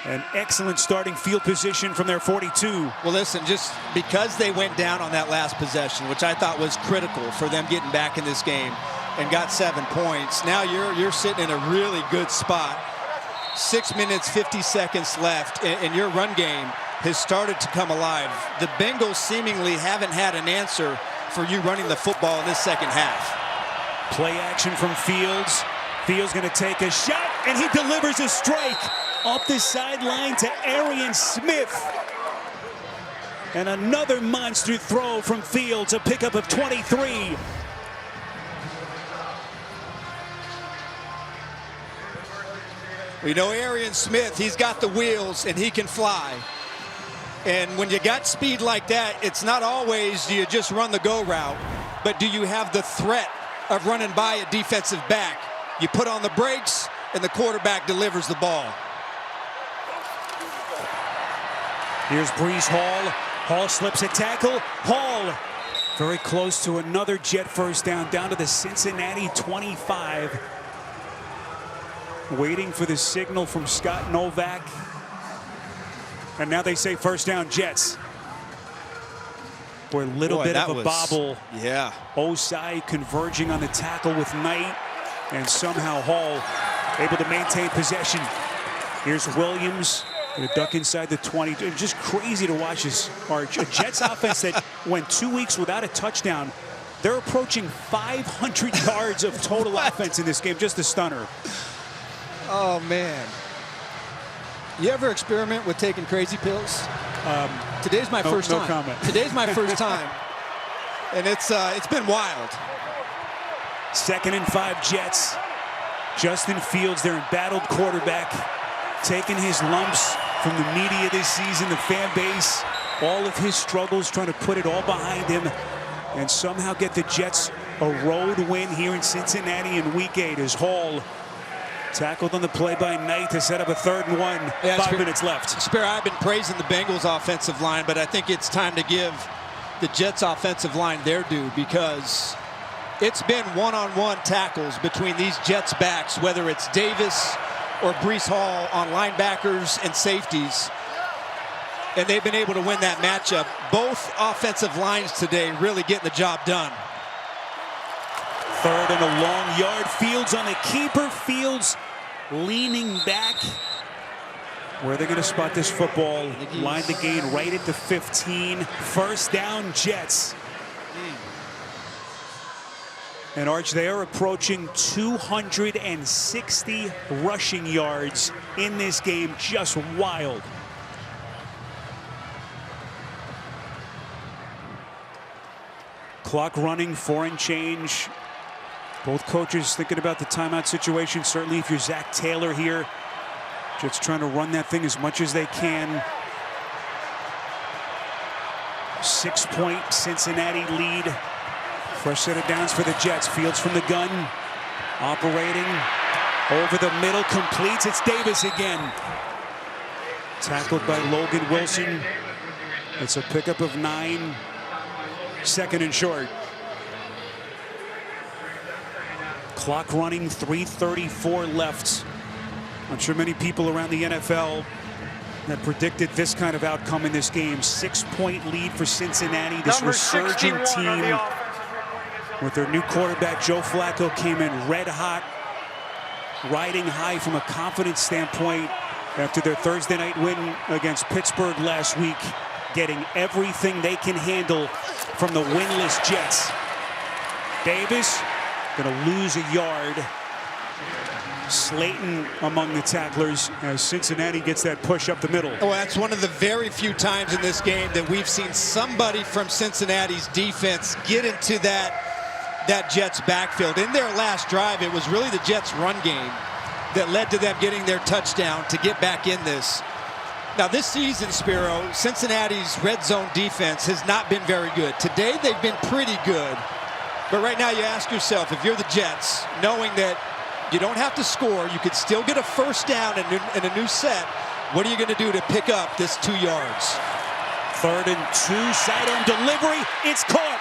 An excellent starting field position from their 42.
Well, listen, just because they went down on that last possession, which I thought was critical for them getting back in this game, and got 7 points, now you're sitting in a really good spot. 6 minutes, 50 seconds left, and your run game has started to come alive. The Bengals seemingly haven't had an answer for you running the football in this second half.
Play action from Fields. Fields going to take a shot, and he delivers a strike up the sideline to Arian Smith. And another monster throw from Fields, a pickup of 23.
We know Arian Smith, he's got the wheels and he can fly. And when you got speed like that, it's not always do you just run the go route, but do you have the threat of running by a defensive back? You put on the brakes and the quarterback delivers the ball.
Here's Breece Hall. Hall slips a tackle. Hall very close to another Jet first down to the Cincinnati 25. Waiting for the signal from Scott Novak. And now they say 1st down Jets. For a little bit of a bobble.
Yeah.
Osai converging on the tackle with Knight. And somehow Hall able to maintain possession. Here's Williams. Gonna duck inside the 20. Just crazy to watch this, Arch. A Jets offense that went 2 weeks without a touchdown. They're approaching 500 yards of total offense in this game. Just a stunner.
Oh, man. You ever experiment with taking crazy pills? Today's my first time.
No comment.
Today's my first time. And it's been wild.
2nd and 5 Jets. Justin Fields, their embattled quarterback, taking his lumps from the media this season, the fan base, all of his struggles, trying to put it all behind him and somehow get the Jets a road win here in Cincinnati in Week 8 as Hall tackled on the play by Knight to set up a 3rd and 1.
Yeah,
5 minutes left.
Spare, I've been praising the Bengals offensive line, but I think it's time to give the Jets offensive line their due, because it's been one-on-one tackles between these Jets backs, whether it's Davis or Breece Hall on linebackers and safeties. And they've been able to win that matchup. Both offensive lines today really getting the job done.
3rd and a long yard. Fields on the keeper. Fields leaning back. Where are they going to spot this football? Line the gain right at the 15. 1st down Jets. And Arch, they are approaching 260 rushing yards in this game. Just wild. Clock running, 4 and change. Both coaches thinking about the timeout situation. Certainly if you're Zach Taylor here, Jets trying to run that thing as much as they can. 6-point Cincinnati lead. Fresh set of downs for the Jets. Fields from the gun. Operating. Over the middle. Completes. It's Davis again. Tackled by Logan Wilson. It's a pickup of 9. Second and short. Clock running. 3:34 left. I'm sure many people around the NFL that predicted this kind of outcome in this game. 6-point lead for Cincinnati. This resurging team with their new quarterback, Joe Flacco, came in red hot, riding high from a confidence standpoint after their Thursday night win against Pittsburgh last week, getting everything they can handle from the winless Jets. Davis going to lose a yard. Slayton among the tacklers as Cincinnati gets that push up the middle.
Well, that's one of the very few times in this game that we've seen somebody from Cincinnati's defense get into that Jets backfield. In their last drive, it was really the Jets' run game that led to them getting their touchdown to get back in this. Now, this season, Spiro, Cincinnati's red zone defense has not been very good. Today, they've been pretty good. But right now, you ask yourself, if you're the Jets, knowing that you don't have to score, you could still get a first down in a new set, what are you going to do to pick up this 2 yards?
3rd and 2, sidearm delivery, it's caught.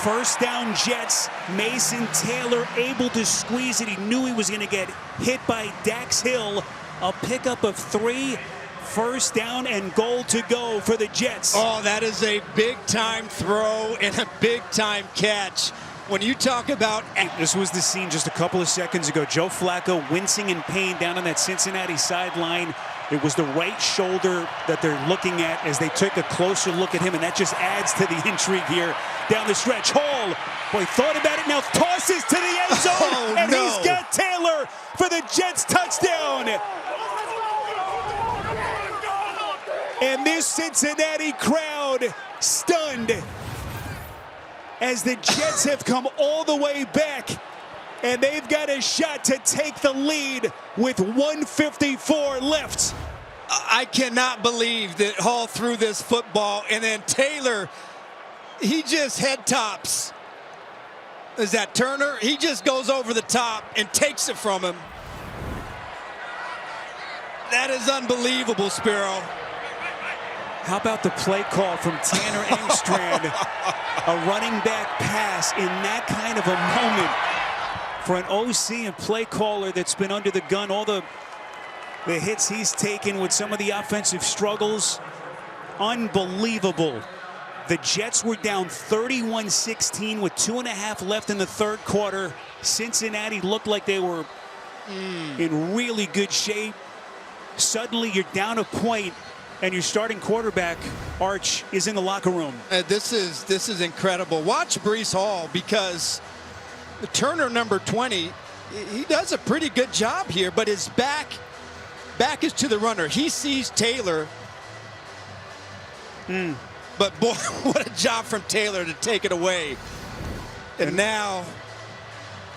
First down Jets. Mason Taylor able to squeeze it. He knew he was going to get hit by Dax Hill. A pickup of 3. First down and goal to go for the Jets.
Oh, that is a big-time throw and a big-time catch. When you talk about...
This was the scene just a couple of seconds ago. Joe Flacco wincing in pain down on that Cincinnati sideline. It was the right shoulder that they're looking at as they took a closer look at him, and that just adds to the intrigue here down the stretch. Hall, boy, thought about it, now tosses to the end zone, and he's got Taylor for the Jets touchdown. And this Cincinnati crowd stunned as the Jets have come all the way back, and they've got a shot to take the lead with 1:54 left.
I cannot believe that Hall threw this football, and then Taylor, he just head tops. Is that Turner? He just goes over the top and takes it from him. That is unbelievable, Spiro.
How about the play call from Tanner Engstrand? A running back pass in that kind of a moment for an OC and play caller that's been under the gun. All the hits he's taken with some of the offensive struggles. Unbelievable. The Jets were down 31-16 with 2.5 left in the third quarter. Cincinnati looked like they were in really good shape. Suddenly you're down a point, and your starting quarterback, Arch, is in the locker room.
This is incredible. Watch Breece Hall, because Turner, number 20, he does a pretty good job here, but his back is to the runner. He sees Taylor. But boy, what a job from Taylor to take it away. And now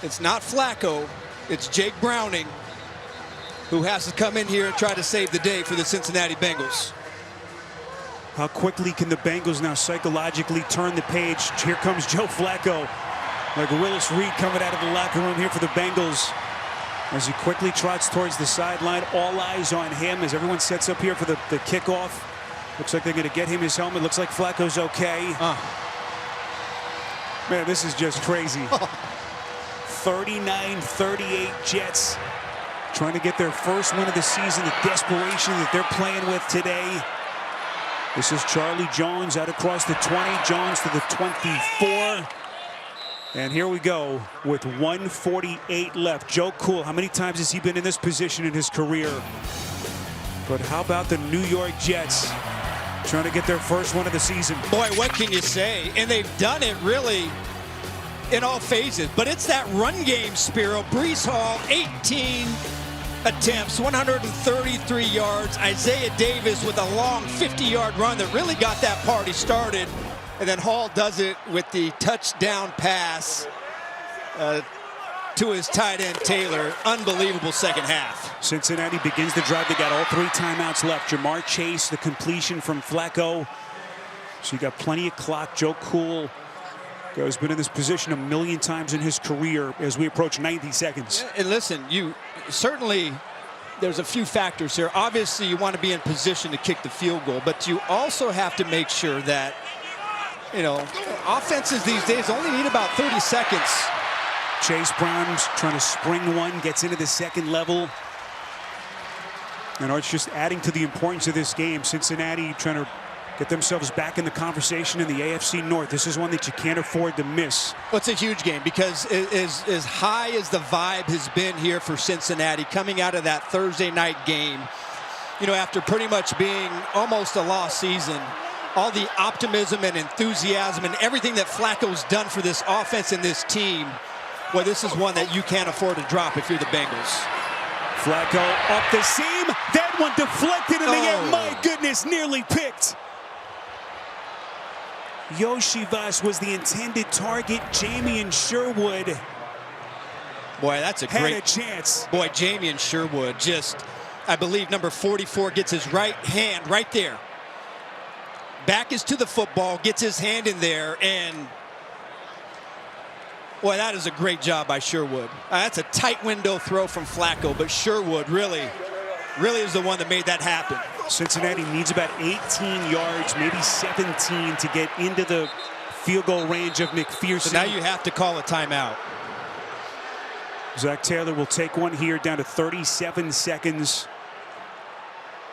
it's not Flacco, it's Jake Browning, who has to come in here and try to save the day for the Cincinnati Bengals.
How quickly can the Bengals now psychologically turn the page? Here comes Joe Flacco, like Willis Reed coming out of the locker room here for the Bengals as he quickly trots towards the sideline. All eyes on him as everyone sets up here for the kickoff. Looks like they're going to get him his helmet. Looks like Flacco's okay. Man, this is just crazy. 39-38 Jets trying to get their first win of the season. The desperation that they're playing with today. This is Charlie Jones out across the 20. Jones to the 24. And here we go with 1:48 left. Joe Cool, how many times has he been in this position in his career? But how about the New York Jets trying to get their first one of the season?
Boy, what can you say? And they've done it really in all phases. But it's that run game, Spiro. Breece Hall, 18 attempts, 133 yards. Isaiah Davis with a long 50-yard run that really got that party started. And then Hall does it with the touchdown pass to his tight end, Taylor. Unbelievable second half.
Cincinnati begins the drive. They got all 3 timeouts left. Jamar Chase, the completion from Flacco. So you got plenty of clock. Joe Cool has been in this position 1,000,000 times in his career as we approach 90 seconds.
And listen, you certainly, there's a few factors here. Obviously, you want to be in position to kick the field goal, but you also have to make sure that, you know, offenses these days only need about 30 seconds.
Chase Brown's trying to spring one, gets into the second level. And Arch just adding to the importance of this game. Cincinnati trying to get themselves back in the conversation in the AFC North. This is one that you can't afford to miss.
Well, it's a huge game because as high as the vibe has been here for Cincinnati coming out of that Thursday night game, you know, after pretty much being almost a lost season, all the optimism and enthusiasm and everything that Flacco's done for this offense and this team, well, this is one that you can't afford to drop if you're the Bengals.
Flacco up the seam. That one deflected in the air. My goodness, nearly picked. Yoshivas was the intended target. Jamie Sherwood.
Boy, that's a
had
great
a chance.
Boy, Jamie Sherwood just, I believe, number 44 gets his right hand right there. Back is to the football, gets his hand in there, and boy, that is a great job by Sherwood. That's a tight window throw from Flacco, but Sherwood really is the one that made that happen.
Cincinnati needs about 18 yards, maybe 17 to get into the field goal range of McPherson.
So now you have to call a timeout.
Zach Taylor will take one here down to 37 seconds.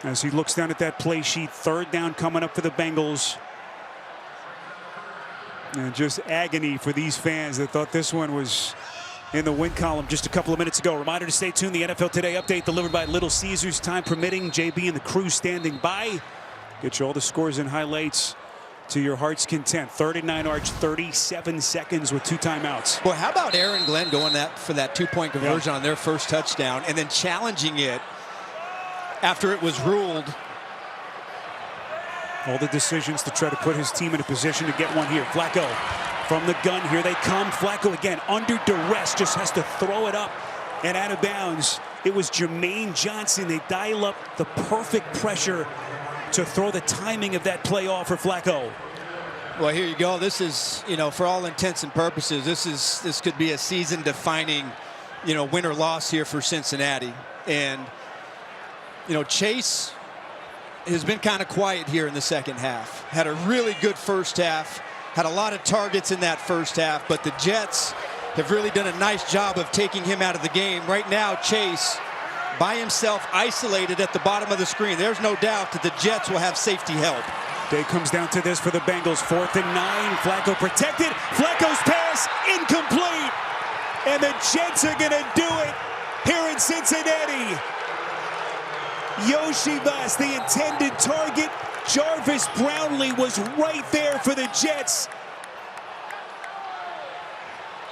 As he looks down at that play sheet, 3rd down coming up for the Bengals. And just agony for these fans that thought this one was in the win column just a couple of minutes ago. Reminder to stay tuned. The NFL Today update delivered by Little Caesars. Time permitting, JB and the crew standing by. Get you all the scores and highlights to your heart's content. 39 Arch, 37 seconds with 2 timeouts.
Boy, how about Aaron Glenn going for that 2-point conversion on their first touchdown and then challenging it after it was ruled.
All the decisions to try to put his team in a position to get one here. Flacco from the gun. Here they come. Flacco again under duress. Just has to throw it up and out of bounds. It was Jermaine Johnson. They dial up the perfect pressure to throw the timing of that play off for Flacco.
Well, here you go. This is, you know, for all intents and purposes, this could be a season-defining, you know, win or loss here for Cincinnati. And, you know, Chase has been kind of quiet here in the second half. Had a really good first half. Had a lot of targets in that first half, but the Jets have really done a nice job of taking him out of the game. Right now, Chase, by himself, isolated at the bottom of the screen. There's no doubt that the Jets will have safety help.
Day comes down to this for the Bengals. 4th and 9. Flacco protected. Flacco's pass incomplete. And the Jets are going to do it here in Cincinnati. Yoshivas, the intended target. Jarvis Brownlee was right there for the Jets.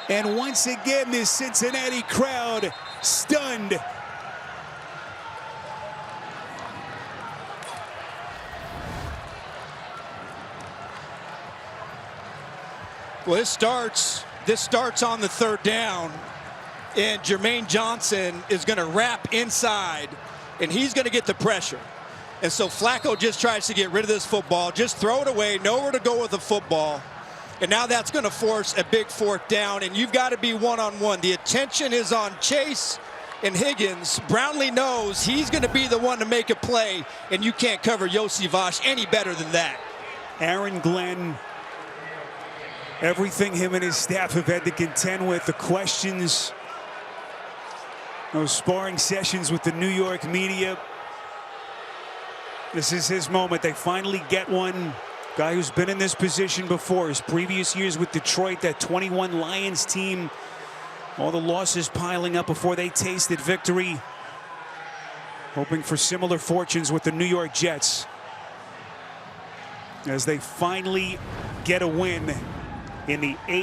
And once again, this Cincinnati crowd stunned.
Well, this starts on the 3rd down, and Jermaine Johnson is going to wrap inside, and he's going to get the pressure. And so Flacco just tries to get rid of this football, just throw it away, nowhere to go with the football. And now that's going to force a big 4th down, and you've got to be one-on-one. The attention is on Chase and Higgins. Brownlee knows he's going to be the one to make a play, and you can't cover Yoshivas any better than that.
Aaron Glenn, everything him and his staff have had to contend with, the questions, those sparring sessions with the New York media. This is his moment. They finally get one. Guy who's been in this position before. His previous years with Detroit, that 21 Lions team. All the losses piling up before they tasted victory. Hoping for similar fortunes with the New York Jets as they finally get a win in the